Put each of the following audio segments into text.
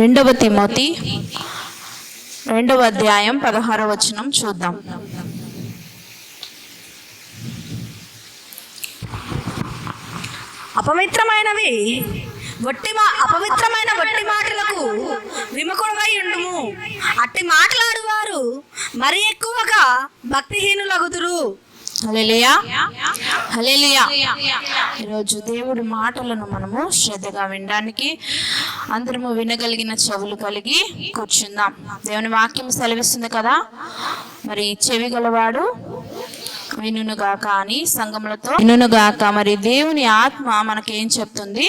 రెండవ తిమోతి 2వ అధ్యాయం 16వ వచనం చూద్దాం. అపవిత్రమైన వట్టి మాటలకు విముఖుడవై ఉండుము. అట్టి మాట్లాడువారు మరి ఎక్కువగా భక్తిహీనులగుదురు. హల్లెలూయా, హల్లెలూయా. ఈరోజు దేవుడి మాటలను మనము శ్రద్ధగా వినడానికి అందరము వినగలిగిన చెవులు కలిగి కూర్చుందాం. దేవుని వాక్యం సెలవిస్తుంది కదా, మరి చెవి గలవాడు వినుగాక అని సంఘములతో వినుగాక. మరి దేవుని ఆత్మ మనకేం చెప్తుంది?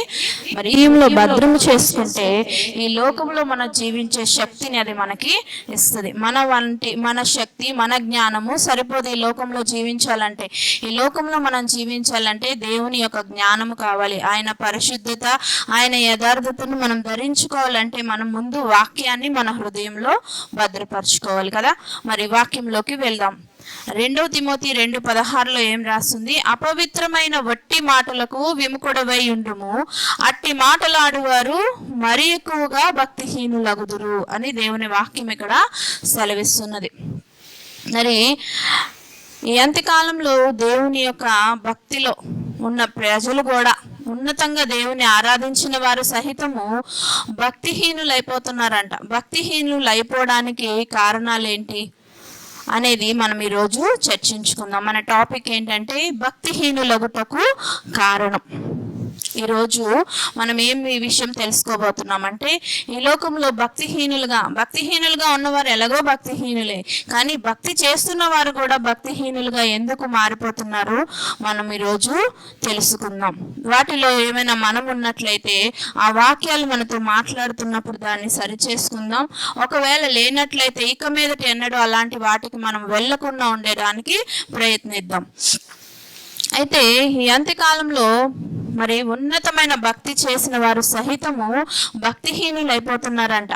మరి ఈలో భద్రము చేసుకుంటే ఈ లోకంలో మనం జీవించే శక్తిని అది మనకి ఇస్తుంది. మన శక్తి, మన జ్ఞానము సరిపోదు ఈ లోకంలో జీవించాలంటే. ఈ లోకంలో మనం జీవించాలంటే దేవుని యొక్క జ్ఞానము కావాలి. ఆయన పరిశుద్ధత, ఆయన యథార్థతను మనం ధరించుకోవాలంటే మనం ముందు వాక్యాన్ని మన హృదయంలో భద్రపరచుకోవాలి కదా. మరి వాక్యంలోకి వెళ్దాం. 2వ తిమోతి 2:16 ఏం రాస్తుంది? అపవిత్రమైన వట్టి మాటలకు విముఖుడవై ఉండుము. అట్టి మాటలాడువారు మరి ఎక్కువగా భక్తిహీనులగుదురు అని దేవుని వాక్యం ఇక్కడ సెలవిస్తున్నది. మరి ఈ అంత్యకాలంలో దేవుని యొక్క భక్తిలో ఉన్న ప్రజలు కూడా, ఉన్నతంగా దేవుని ఆరాధించిన వారు సహితము భక్తిహీనులు అయిపోతున్నారంట. భక్తిహీనులు అయిపోవడానికి కారణాలు ఏంటి అనేది మనం ఈరోజు చర్చించుకుందాం. మన టాపిక్ ఏంటంటే భక్తిహీనులగుటకు కారణం. ఈరోజు మనం ఈ విషయం తెలుసుకోబోతున్నామంటే, ఈ లోకంలో భక్తిహీనులుగా ఉన్నవారు ఎలాగో భక్తిహీనులే, కానీ భక్తి చేస్తున్న వారు కూడా భక్తిహీనులుగా ఎందుకు మారిపోతున్నారు మనం ఈరోజు తెలుసుకుందాం. వాటిలో ఏమైనా మనం ఉన్నట్లయితే ఆ వాక్యాలు మనతో మాట్లాడుతున్నప్పుడు దాన్ని సరిచేసుకుందాం. ఒకవేళ లేనట్లయితే ఇక మీదట ఎన్నడూ అలాంటి వాటికి మనం వెళ్ళకుండా ఉండడానికి ప్రయత్నిద్దాం. అయితే ఈ అంత్యకాలంలో మరి ఉన్నతమైన భక్తి చేసిన వారు సహితము భక్తిహీనులు అయిపోతున్నారంట.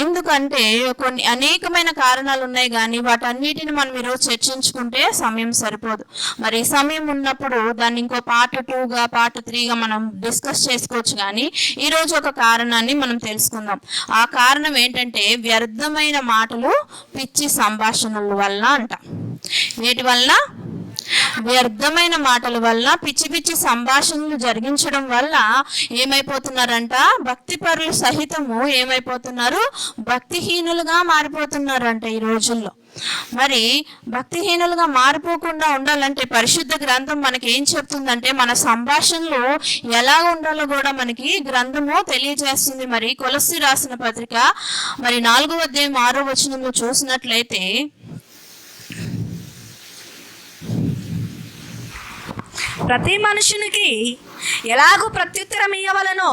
ఎందుకంటే కొన్ని అనేకమైన కారణాలు ఉన్నాయి, కానీ వాటన్నిటిని మనం ఈరోజు చర్చించుకుంటే సమయం సరిపోదు. మరి సమయం ఉన్నప్పుడు దాన్ని ఇంకో పార్ట్ 2గా పార్ట్ 3గా మనం డిస్కస్ చేసుకోవచ్చు. కానీ ఈరోజు ఒక కారణాన్ని మనం తెలుసుకుందాం. ఆ కారణం ఏంటంటే వ్యర్థమైన మాటలు, పిచ్చి సంభాషణల వల్ల అంట. వీటి వల్ల, వ్యర్థమైన మాటల వల్ల, పిచ్చి పిచ్చి సంభాషణలు జరిగించడం వల్ల ఏమైపోతున్నారంట? భక్తి పరులు సహితము ఏమైపోతున్నారు? భక్తిహీనులుగా మారిపోతున్నారంట ఈ రోజుల్లో. మరి భక్తిహీనులుగా మారిపోకుండా ఉండాలంటే పరిశుద్ధ గ్రంథం మనకి ఏం చెప్తుందంటే, మన సంభాషణలు ఎలా ఉండాలో కూడా మనకి గ్రంథము తెలియజేస్తుంది. మరి కొలస్సీ రాసిన పత్రిక మరి 4వ అధ్యాయం 6వ వచనంలో చూసినట్లయితే, ప్రతి మనుషునికి ఎలాగూ ప్రత్యుత్తరం ఇయ్యవలనో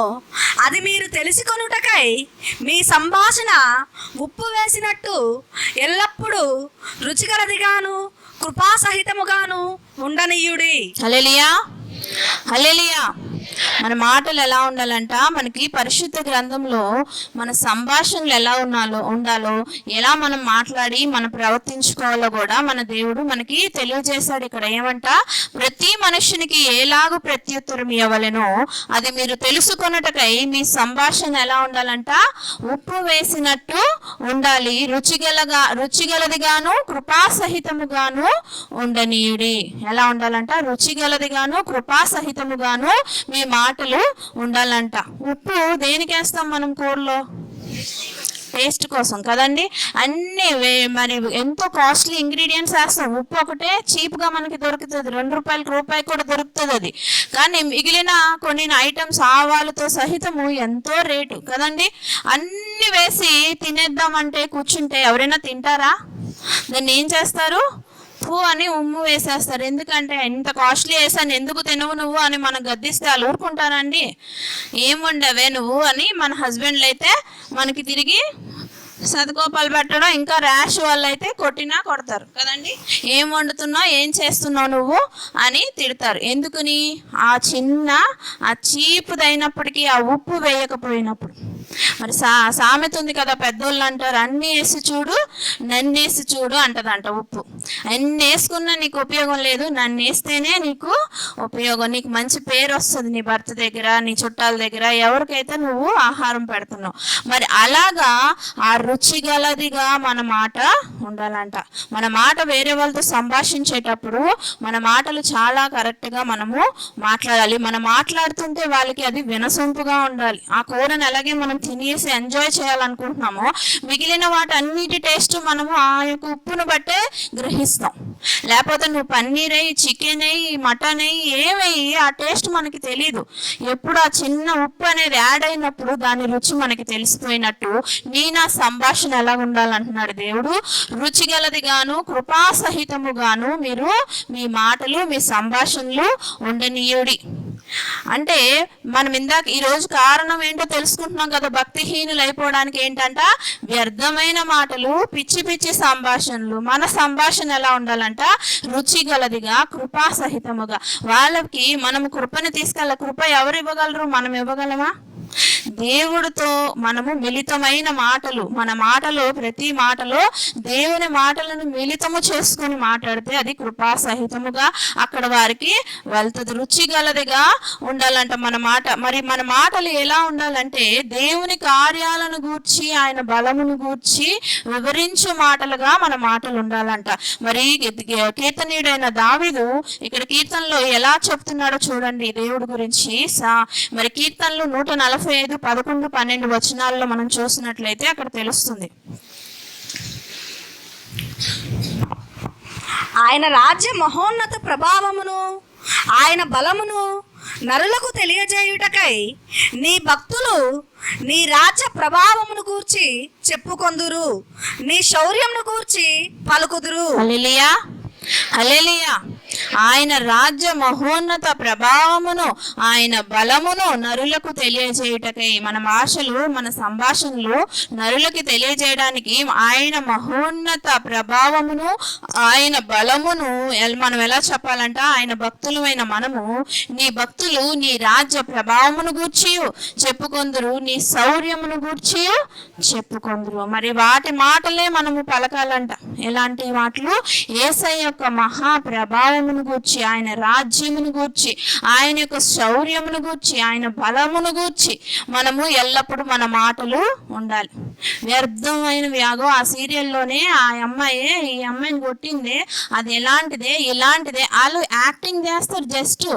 అది మీరు తెలుసుకొనుటకై మీ సంభాషణ ఉప్పు వేసినట్టు ఎల్లప్పుడూ రుచికరదిగాను కృపాసహితముగాను ఉండనీయుడి. హల్లెలూయా, హల్లెలూయా. మన మాటలు ఎలా ఉండాలంట? మనకి పరిశుద్ధ గ్రంథంలో మన సంభాషణలు ఎలా ఉండాలో, ఎలా మనం మాట్లాడి మనం ప్రవర్తించుకోవాలో కూడా మన దేవుడు మనకి తెలియజేశాడు. ఇక్కడ ఏమంట? ప్రతి మనుషునికి ఎలాగూ ప్రత్యుత్తరం ఇవ్వవలెనో అది మీరు తెలుసుకొనుటకై మీ సంభాషణ ఎలా ఉండాలంట? ఉప్పు వేసినట్టు ఉండాలి, రుచిగలదిగాను కృపాసహితముగాను ఉండనీయుడి. ఎలా ఉండాలంట? రుచిగలదిగాను కృపాసహితముగాను మీ మాటలు ఉండాలంట. ఉప్పు దేనికి వేస్తాం మనం? కూరలో టేస్ట్ కోసం కదండి. అన్ని మరి ఎంతో కాస్ట్లీ ఇంగ్రీడియంట్స్ వేస్తాం. ఉప్పు ఒకటే చీప్గా మనకి దొరుకుతుంది, ₹2 కూడా దొరుకుతుంది అది. కానీ మిగిలిన కొన్ని ఐటమ్స్ ఆవాలతో సహితము ఎంతో రేటు కదండి. అన్ని వేసి తినేద్దామంటే కూర్చుంటే ఎవరైనా తింటారా? దాన్ని ఏం చేస్తారు? అని ఉమ్ము వేసేస్తారు. ఎందుకంటే ఇంత కాస్ట్లీ వేసాను, ఎందుకు తినవు నువ్వు అని మనం గద్దిస్తే వాళ్ళు ఊరుకుంటారండి? ఏం వండవే నువ్వు అని మన హస్బెండ్లు అయితే మనకి తిరిగి సతకోపాలు పెట్టడం, ఇంకా ర్యాష్ వాళ్ళు అయితే కొడతారు కదండి. ఏం వండుతున్నావు, ఏం చేస్తున్నావు నువ్వు అని తిడతారు. ఎందుకని? ఆ చీప్దైనప్పటికీ ఆ ఉప్పు వేయకపోయినప్పుడు. మరి సామెత ఉంది కదా, పెద్దోళ్ళు అంటారు అన్నీ వేసి చూడు నన్ను వేసి చూడు అంటదంట ఉప్పు. అన్ని వేసుకున్నా నీకు ఉపయోగం లేదు, నన్ను వేస్తేనే నీకు ఉపయోగం, నీకు మంచి పేరు వస్తుంది నీ భర్త దగ్గర, నీ చుట్టాల దగ్గర, ఎవరికైతే నువ్వు ఆహారం పెడుతున్నావు. మరి అలాగా ఆ రుచి గలదిగా మన మాట ఉండాలంట. మన మాట వేరే వాళ్ళతో సంభాషించేటప్పుడు మన మాటలు చాలా కరెక్ట్గా మనము మాట్లాడాలి. మనం మాట్లాడుతుంటే వాళ్ళకి అది వినసొంపుగా ఉండాలి. ఆ కూరని అలాగే మనం తినేసి ఎంజాయ్ చేయాలనుకుంటున్నామో మిగిలిన వాటి అన్నిటి టేస్ట్ మనము ఆ యొక్క ఉప్పును బట్టే గ్రహిస్తాం. లేకపోతే నువ్వు పన్నీర్ అయ్యి, చికెన్ అయ్యి, మటన్ అయ్యి, ఏమయ్యి ఆ టేస్ట్ మనకి తెలీదు. ఎప్పుడు ఆ చిన్న ఉప్పు అనేది యాడ్ అయినప్పుడు దాని రుచి మనకి తెలిసిపోయినట్టు నీ నా సంభాషణ ఎలా ఉండాలంటున్నాడు దేవుడు. రుచిగలదిగాను కృపాసహితముగాను మీరు మీ మాటలు మీ సంభాషణలు ఉండనీయుడి. అంటే మనం ఇందాక ఈరోజు కారణం ఏంటో తెలుసుకుంటున్నాం కదా, భక్తిహీనులు అయిపోవడానికి ఏంటంట, వ్యర్థమైన మాటలు, పిచ్చి పిచ్చి సంభాషణలు. మన సంభాషణ ఎలా ఉండాలంట, రుచి గలదిగా కృపాసహితముగా. వాళ్ళకి మనము కృపని తీసుకెళ్ళ, కృప ఎవరు ఇవ్వగలరు, మనం ఇవ్వగలమా? దేవుడితో మనము మిళితమైన మాటలు, మన మాటలో ప్రతి మాటలో దేవుని మాటలను మిళితము చేసుకొని మాట్లాడితే అది కృపాసహితముగా అక్కడ వారికి వెళ్తుంది. రుచి గలదిగా ఉండాలంట మన మాట. మరి మన మాటలు ఎలా ఉండాలంటే దేవుని కార్యాలను గూర్చి, ఆయన బలమును గూర్చి వివరించే మాటలుగా మన మాటలు ఉండాలంట. మరి కీర్తనీయుడైన దావీదు ఇక్కడ కీర్తనలో ఎలా చెప్తున్నాడో చూడండి దేవుడి గురించి. మరి కీర్తనలు 145, 11, 12 వచనాల్లో మనం చూసినట్లయితే అక్కడ తెలుస్తుంది. ఆయన రాజ్య మహోన్నత ప్రభావమును ఆయన బలమును నరులకు తెలియజేయుటకై నీ భక్తులు నీ రాజ్య ప్రభావమును గూర్చి చెప్పుకొందురు, నీ శౌర్యమును గూర్చి పలుకుదురు. హల్లెలూయా, హల్లెలూయా. ఆయన రాజ్య మహోన్నత ప్రభావమును ఆయన బలమును నరులకు తెలియజేయుటకై, మన భాషలు మన సంభాషణలు నరులకి తెలియజేయడానికి ఆయన మహోన్నత ప్రభావమును ఆయన బలమును మనం ఎలా చెప్పాలంట, ఆయన భక్తులమైన మనము నీ భక్తులు నీ రాజ్య ప్రభావమును గూర్చి చెప్పుకొందురు, నీ శౌర్యమును గూర్చి చెప్పుకొందురు. మరి వాటి మాటలే మనము పలకాలంట. ఎలాంటి మాటలు? యేసయ్య యొక్క మహా ప్రభావమును గూర్చి, ఆయన రాజ్యమును గూర్చి, ఆయన యొక్క శౌర్యమును గూర్చి, ఆయన బలమును గూర్చి మనము ఎల్లప్పుడూ మన మాటలు ఉండాలి. వ్యర్థమైన వ్యాగో ఆ సీరియల్లోనే ఆ అమ్మాయి ఈ అమ్మాయిని కొట్టిందే, అది ఎలాంటిదే ఇలాంటిదే, వాళ్ళు యాక్టింగ్ చేస్తారు. జస్ట్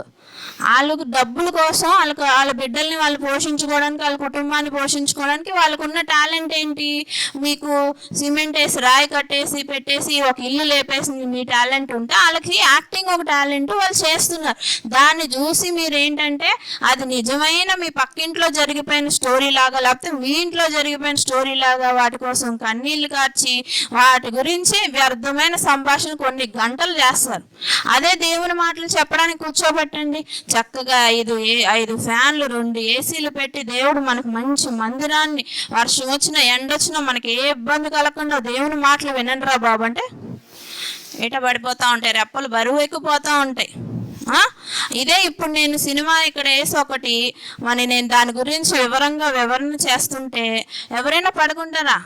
వాళ్ళకు డబ్బుల కోసం, వాళ్ళ బిడ్డల్ని వాళ్ళు పోషించుకోవడానికి, వాళ్ళ కుటుంబాన్ని పోషించుకోవడానికి వాళ్ళకున్న టాలెంట్ ఏంటి? మీకు సిమెంట్ వేసి రాయి కట్టేసి పెట్టేసి ఒక ఇల్లు లేపేసి మీ టాలెంట్ ఉంటే వాళ్ళకి యాక్టింగ్ ఒక టాలెంట్ వాళ్ళు చేస్తున్నారు. దాన్ని చూసి మీరు ఏంటంటే అది నిజమైన మీ పక్కింట్లో జరిగిపోయిన స్టోరీ లాగా, లేకపోతే మీ ఇంట్లో జరిగిపోయిన స్టోరీ లాగా వాటి కోసం కన్నీళ్లు కార్చి వాటి గురించి వ్యర్థమైన సంభాషణ కొన్ని గంటలు చేస్తారు. అదే దేవుని మాటలు చెప్పడానికి కూర్చోబెట్టండి, చక్కగా 5 ఫ్యాన్లు 2 ఏసీలు పెట్టి దేవుడు మనకు మంచి మందిరాన్ని, వర్షం వచ్చినా ఎండొచ్చినా మనకి ఏ ఇబ్బంది కలగకుండా దేవుని మాటలు వినండి రా బాబు అంటే ఏట పడిపోతూ ఉంటాయి, రెప్పలు బరువు ఎక్కిపోతూ ఉంటాయి. ఇదే ఇప్పుడు నేను సినిమా ఇక్కడ వేసి ఒకటి మరి నేను దాని గురించి వివరణ చేస్తుంటే ఎవరైనా పడుకుంటారా?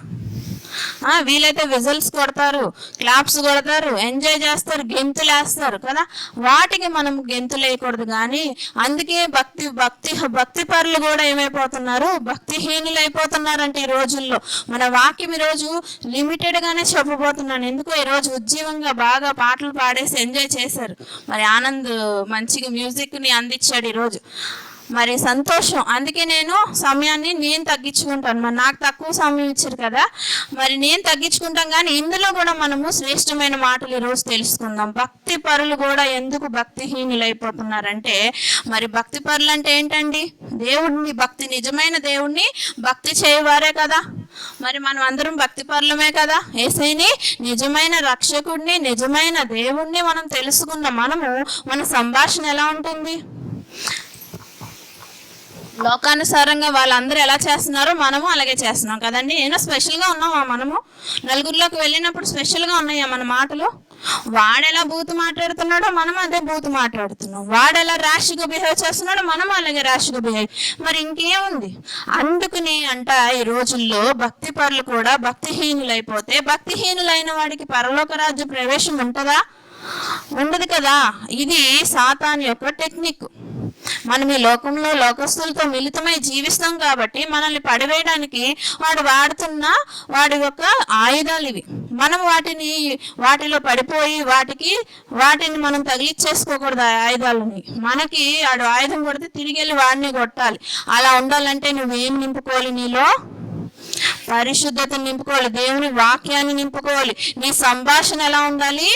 వీలైతే విజిల్స్ కొడతారు, క్లాప్స్ కొడతారు, ఎంజాయ్ చేస్తారు, గెంతులు వేస్తారు కదా. వాటికి మనం గెంతులు వేయకూడదు. కానీ అందుకే భక్తి పరులు కూడా ఏమైపోతున్నారు, భక్తిహీనులు అయిపోతున్నారంటే ఈ రోజుల్లో. మన వాక్యం ఈరోజు లిమిటెడ్గానే చెప్పబోతున్నాను. ఎందుకో ఈరోజు ఉజ్జీవంగా బాగా పాటలు పాడేసి ఎంజాయ్ చేశారు. మరి ఆనంద్ మంచిగా మ్యూజిక్ని అందించాడు ఈరోజు. మరి సంతోషం. అందుకే నేను సమయాన్ని నేను తగ్గించుకుంటాను. మరి నాకు తక్కువ సమయం ఇచ్చారు కదా, మరి నేను తగ్గించుకుంటాను. కానీ ఇందులో కూడా మనము శ్రేష్టమైన మాటలు ఈరోజు తెలుసుకుందాం. భక్తి పరులు కూడా ఎందుకు భక్తిహీనులు అయిపోతున్నారంటే, మరి భక్తి పరులు అంటే ఏంటండి? దేవుడిని భక్తి, నిజమైన దేవుడిని భక్తి చేయవారే కదా. మరి మనం అందరం భక్తి పరులమే కదా. యేసయ్యని నిజమైన రక్షకుడిని, నిజమైన దేవుడిని మనం తెలుసుకున్న మనము మన సంభాషణ ఎలా ఉంటుంది? లోకానుసారంగా వాళ్ళందరూ ఎలా చేస్తున్నారో మనము అలాగే చేస్తున్నాం కదండి. ఏమైనా స్పెషల్గా ఉన్నామా మనము? నలుగురిలోకి వెళ్ళినప్పుడు స్పెషల్గా ఉన్నాయా మన మాటలు? వాడెలా బూతు మాట్లాడుతున్నాడో మనం అదే బూతు మాట్లాడుతున్నాం. వాడెలా ర్యాష్గా బిహేవ్ చేస్తున్నాడో మనం అలాగే ర్యాష్గా బిహేవ్. మరి ఇంకేముంది? అందుకని అంట ఈ రోజుల్లో భక్తి పరులు కూడా భక్తిహీనులైపోతే భక్తిహీనులైన వాడికి పరలోక రాజ్య ప్రవేశం ఉంటుందా? ఉండదు కదా. ఇది సాతాను యొక్క టెక్నిక్. మనం ఈ లోకంలో లోకస్తులతో మిళితమై జీవిస్తాం కాబట్టి మనల్ని పడివేయడానికి వాడు వాడుతున్న వాడి యొక్క ఆయుధాలు ఇవి. మనం వాటిలో పడిపోయి వాటిని మనం తగిలిచ్చేసుకోకూడదు. ఆ ఆయుధాలని మనకి వాడు ఆయుధం కొడితే తిరిగి వెళ్ళి వాడిని కొట్టాలి. అలా ఉండాలంటే నువ్వేం నింపుకోవాలి? నీలో పరిశుద్ధతను నింపుకోవాలి, దేవుని వాక్యాన్ని నింపుకోవాలి. నీ సంభాషణ ఎలా ఉండాలి?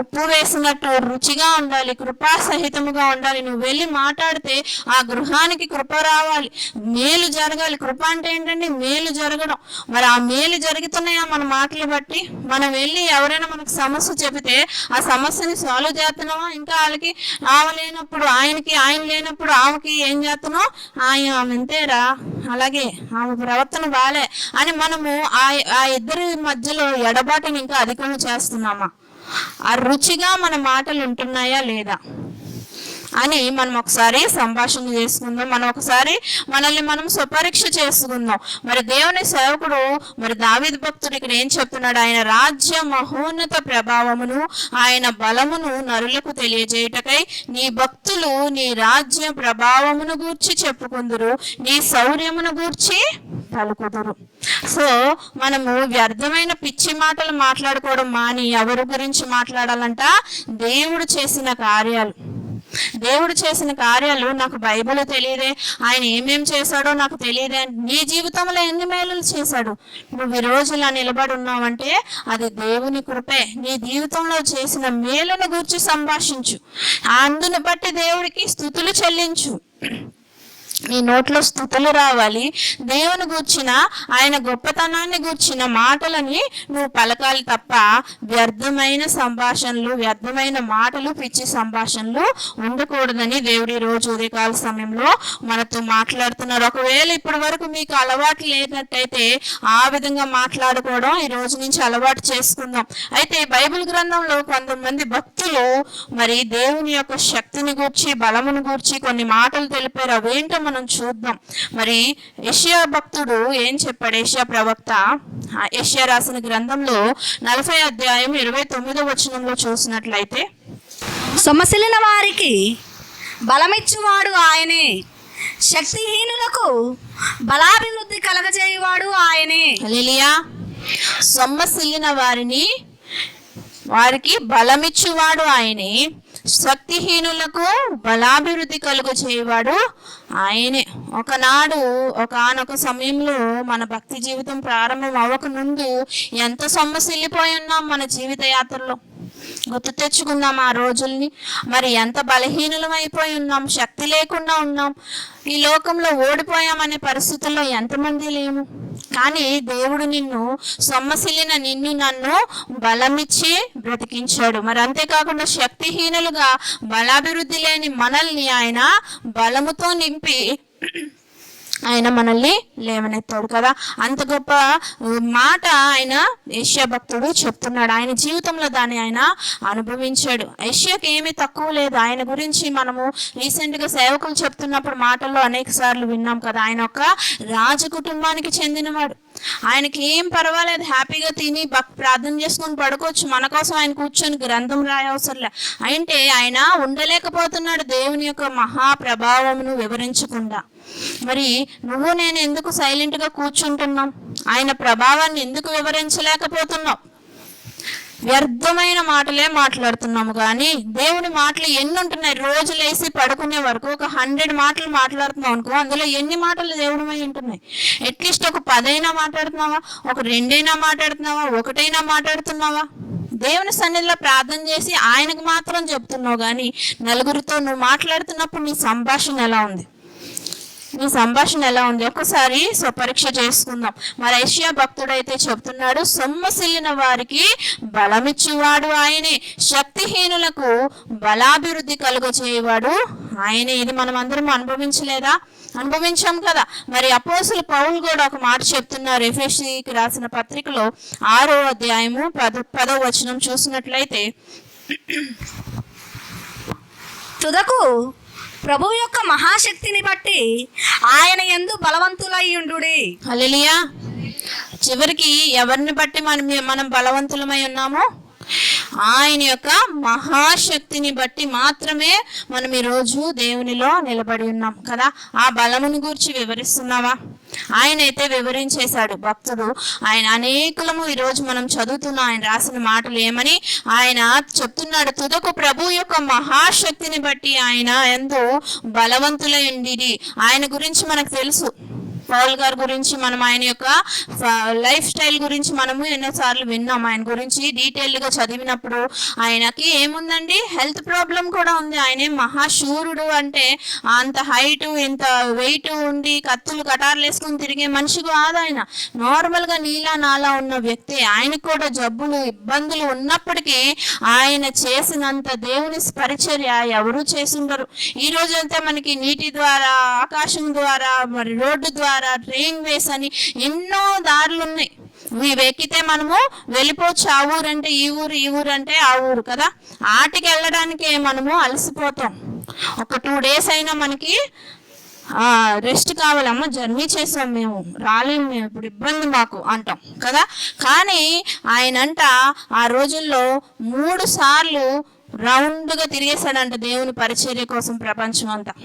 ఉప్పు వేసినట్టు రుచిగా ఉండాలి, కృపాసహితముగా ఉండాలి. నువ్వు వెళ్ళి మాట్లాడితే ఆ గృహానికి కృప రావాలి, మేలు జరగాలి. కృప అంటే ఏంటండి? మేలు జరగడం. మరి ఆ మేలు జరుగుతున్నాయా మన మాటలు బట్టి? మనం వెళ్ళి ఎవరైనా మనకు సమస్య చెబితే ఆ సమస్యని సాల్వ్ చేస్తున్నావా? ఇంకా వాళ్ళకి ఆమె లేనప్పుడు ఆయన లేనప్పుడు ఆమెకి ఏం చేస్తున్నావు? ఆమె అంతేరా, అలాగే ఆమె ప్రవర్తన బాలే అని మనము ఆ ఇద్దరి మధ్యలో ఎడబాటుని ఇంకా అధికంగా చేస్తున్నామా? ఆ రుచిగా మన మాటలు ఉంటున్నాయా లేదా అని మనం ఒకసారి సంభాషణ చేసుకుందాం. మనం ఒకసారి మనల్ని మనం స్వపరీక్ష చేసుకుందాం. మరి దేవుని సేవకుడు మరి దావీదు భక్తుడు ఇక్కడ ఏం చెప్తున్నాడు? ఆయన రాజ్య మహోన్నత ప్రభావమును ఆయన బలమును నరులకు తెలియజేయుటకై నీ భక్తులు నీ రాజ్య ప్రభావమును గూర్చి చెప్పుకుందురు, నీ శౌర్యమును గూర్చి పలుకుదురు. సో మనము వ్యర్థమైన పిచ్చి మాటలు మాట్లాడుకోవడం మాని ఎవరి గురించి మాట్లాడాలంట? దేవుడు చేసిన కార్యాలు నాకు బైబిల్ తెలియదే, ఆయన ఏమేం చేశాడో నాకు తెలియదే. నీ జీవితంలో ఎన్ని మేలులు చేశాడు? నువ్వు ఈ రోజు ఇలా నిలబడి ఉన్నావంటే అది దేవుని కృపే. నీ జీవితంలో చేసిన మేలును గురించి సంభాషించు, అందును బట్టి దేవుడికి స్తుతులు చెల్లించు. నీ నోట్లో స్తుతులు రావాలి. దేవుని గూర్చిన ఆయన గొప్పతనాన్ని గూర్చిన మాటలని నువ్వు పలకాలి తప్ప వ్యర్థమైన సంభాషణలు, వ్యర్థమైన మాటలు, పిచ్చి సంభాషణలు ఉండకూడదని దేవుడి రోజు ఉదయకాల సమయంలో మనతో మాట్లాడుతున్నారు. ఒకవేళ ఇప్పటి వరకు మీకు అలవాటు లేనట్టయితే ఆ విధంగా మాట్లాడుకోవడం ఈ రోజు నుంచి అలవాటు చేసుకుందాం. అయితే బైబిల్ గ్రంథంలో కొంతమంది భక్తులు మరి దేవుని యొక్క శక్తిని గూర్చి, బలమును గూర్చి కొన్ని మాటలు తెలిపారు. అవేంటో మనం చూద్దాం. మరి యెషయా భక్తుడు ఏం చెప్పాడు? యెషయా ప్రవక్త యెషయా రాసిన గ్రంథంలో 40వ అధ్యాయం 29వ వచనంలో చూసినట్లయితే, సొమ్మసిల్లిన వారికి బలమిచ్చువాడు ఆయనే, శక్తిహీనులకు బలాభివృద్ధి కలగజేయువాడు ఆయనే. హల్లెలూయా. సొమ్మసిల్లిన వారికి బలమిచ్చువాడు ఆయనే, శక్తిహీనులకు బలాభివృద్ధి కలుగు చేయవాడు ఆయనే. ఒకనొక సమయంలో మన భక్తి జీవితం ప్రారంభం అవ్వక ముందు ఎంత సొమ్మసిల్లిపోయి ఉన్నాం మన జీవిత యాత్రలో. గుర్తు తెచ్చుకుందాం ఆ రోజుల్ని. మరి ఎంత బలహీనులం అయిపోయి ఉన్నాం, శక్తి లేకుండా ఉన్నాం, ఈ లోకంలో ఓడిపోయామనే పరిస్థితుల్లో ఎంతమంది లేము. కానీ దేవుడు సొమ్మసిల్లిన నన్ను బలమిచ్చి బ్రతికించాడు. మరి అంతేకాకుండా శక్తిహీనులుగా బలాభివృద్ధి లేని మనల్ని ఆయన బలముతో నింపి ఆయన మనల్ని లేవనెత్తాడు కదా. అంత గొప్ప మాట ఆయన యెషయా భక్తుడు చెప్తున్నాడు. ఆయన జీవితంలో దాన్ని ఆయన అనుభవించాడు. యెషయాకి ఏమీ తక్కువ లేదు. ఆయన గురించి మనము రీసెంట్గా సేవకులు చెప్తున్నప్పుడు మాటల్లో అనేక సార్లు విన్నాం కదా. ఆయన ఒక రాజ కుటుంబానికి చెందినవాడు. ఆయనకి ఏం పర్వాలేదు, హ్యాపీగా తిని ప్రార్థన చేసుకొని పడుకోవచ్చు. మన కోసం ఆయన కూర్చొని గ్రంథం రాయవసరంలే. అంటే ఆయన ఉండలేకపోతున్నాడు దేవుని యొక్క మహాప్రభావమును వివరించకుండా. మరి నువ్వు నేను ఎందుకు సైలెంట్గా కూర్చుంటున్నాం? ఆయన ప్రభావాన్ని ఎందుకు వివరించలేకపోతున్నాం? వ్యర్థమైన మాటలే మాట్లాడుతున్నాము. కానీ దేవుని మాటలు ఎన్ని ఉంటున్నాయి? రోజు లేసి పడుకునే వరకు ఒక 100 మాటలు మాట్లాడుతున్నావు అనుకో, అందులో ఎన్ని మాటలు దేవుడిమై ఉంటున్నాయి? అట్లీస్ట్ ఒక 10 మాట్లాడుతున్నావా? ఒక 2 మాట్లాడుతున్నావా? 1 మాట్లాడుతున్నావా? దేవుని సన్నిధిలో ప్రార్థన చేసి ఆయనకు మాత్రం చెప్తున్నావు. కానీ నలుగురితో నువ్వు మాట్లాడుతున్నప్పుడు నీ సంభాషణ ఎలా ఉంది? ఒక్కసారి స్వపరీక్ష చేసుకుందాం. మరి యెషయా భక్తుడైతే చెప్తున్నాడు, సొమ్మసిల్లిన వారికి బలమిచ్చేవాడు ఆయనే, శక్తిహీనులకు బలాభివృద్ధి కలుగజేయవాడు ఆయనే. ఇది మనం అందరం అనుభవించాం కదా. మరి అపోస్తలుడు పౌలు కూడా ఒక మాట చెప్తున్నారు. ఎఫెసీయులకు రాసిన పత్రికలో 6వ అధ్యాయము 10వ వచనం చూసినట్లయితే, తుదకు ప్రభువు యొక్క మహాశక్తిని బట్టి ఆయన యందు బలవంతులై ఉండుడి. హల్లెలూయా. చివరికి ఎవరిని బట్టి మనం బలవంతులమై ఉన్నామో ఆయన యొక్క మహాశక్తిని బట్టి మాత్రమే మనం ఈరోజు దేవునిలో నిలబడి ఉన్నాం కదా. ఆ బలమును గురించి వివరిస్తున్నావా? ఆయన అయితే వివరించేశాడు భక్తుడు. ఆయన అనేకులము ఈరోజు మనం చదువుతున్నాం ఆయన రాసిన మాటలు ఏమని ఆయన చెప్తున్నాడు. తుదకు ప్రభు యొక్క మహాశక్తిని బట్టి ఆయన ఎంతో బలవంతులై ఉండిరి. ఆయన గురించి మనకు తెలుసు. పౌల్ గారి గురించి మనం ఆయన యొక్క లైఫ్ స్టైల్ గురించి మనము ఎన్నోసార్లు విన్నాం. ఆయన గురించి డీటెయిల్గా చదివినప్పుడు ఆయనకి ఏముందండి, హెల్త్ ప్రాబ్లం కూడా ఉంది. ఆయన మహాశూరుడు, అంటే అంత హైట్ ఇంత వెయిట్ ఉండి కత్తులు కటార్లు వేసుకుని తిరిగే మనిషి కాదు ఆయన. నార్మల్గా నీలా నాలా ఉన్న వ్యక్తి. ఆయనకు కూడా జబ్బులు ఇబ్బందులు ఉన్నప్పటికీ ఆయన చేసినంత దేవుని పరిచర్య ఎవరూ చేసిండరు. ఈ రోజు అయితే మనకి నీటి ద్వారా, ఆకాశం ద్వారా, మరి రోడ్డు ద్వారా, ట్రైన్ వేస్ అని ఎన్నో దారులు ఉన్నాయి. ఇవి ఎక్కితే మనము వెళ్ళిపోవచ్చు. ఆ ఊరు అంటే ఈ ఊరు, ఈ ఊరు అంటే ఆ ఊరు కదా. ఆటికి వెళ్ళడానికి మనము అలసిపోతాం. ఒక 2 days అయినా మనకి రెస్ట్ కావాలమ్మా, జర్నీ చేసాం మేము, రాలేము మేము, ఇప్పుడు ఇబ్బంది మాకు అంటాం కదా. కానీ ఆయనంట ఆ రోజుల్లో 3 సార్లు రౌండ్గా తిరిగేశాడంట దేవుని పరిచర్య కోసం ప్రపంచం అంతా.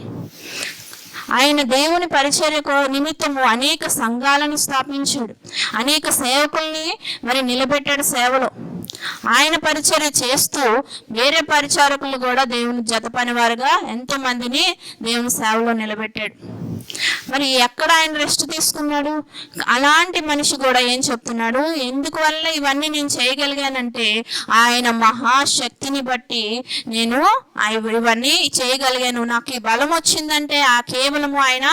ఆయన దేవుని పరిచర్య నిమిత్తము అనేక సంఘాలను స్థాపించాడు, అనేక సేవకుల్ని మరి నిలబెట్టాడు సేవలో. ఆయన పరిచర్య చేస్తూ వేరే పరిచారకులు కూడా దేవుని జత పనివారుగా ఎంతో మందిని దేవుని సేవలో నిలబెట్టాడు. మరి ఎక్కడ ఆయన రెస్ట్ తీసుకున్నాడు? అలాంటి మనిషి కూడా ఏం చెప్తున్నాడు, ఎందుకు వల్ల ఇవన్నీ నేను చేయగలిగానంటే ఆయన మహాశక్తిని బట్టి నేను ఇవన్నీ చేయగలిగాను. నాకు ఈ బలం వచ్చిందంటే ఆ కేవలము ఆయన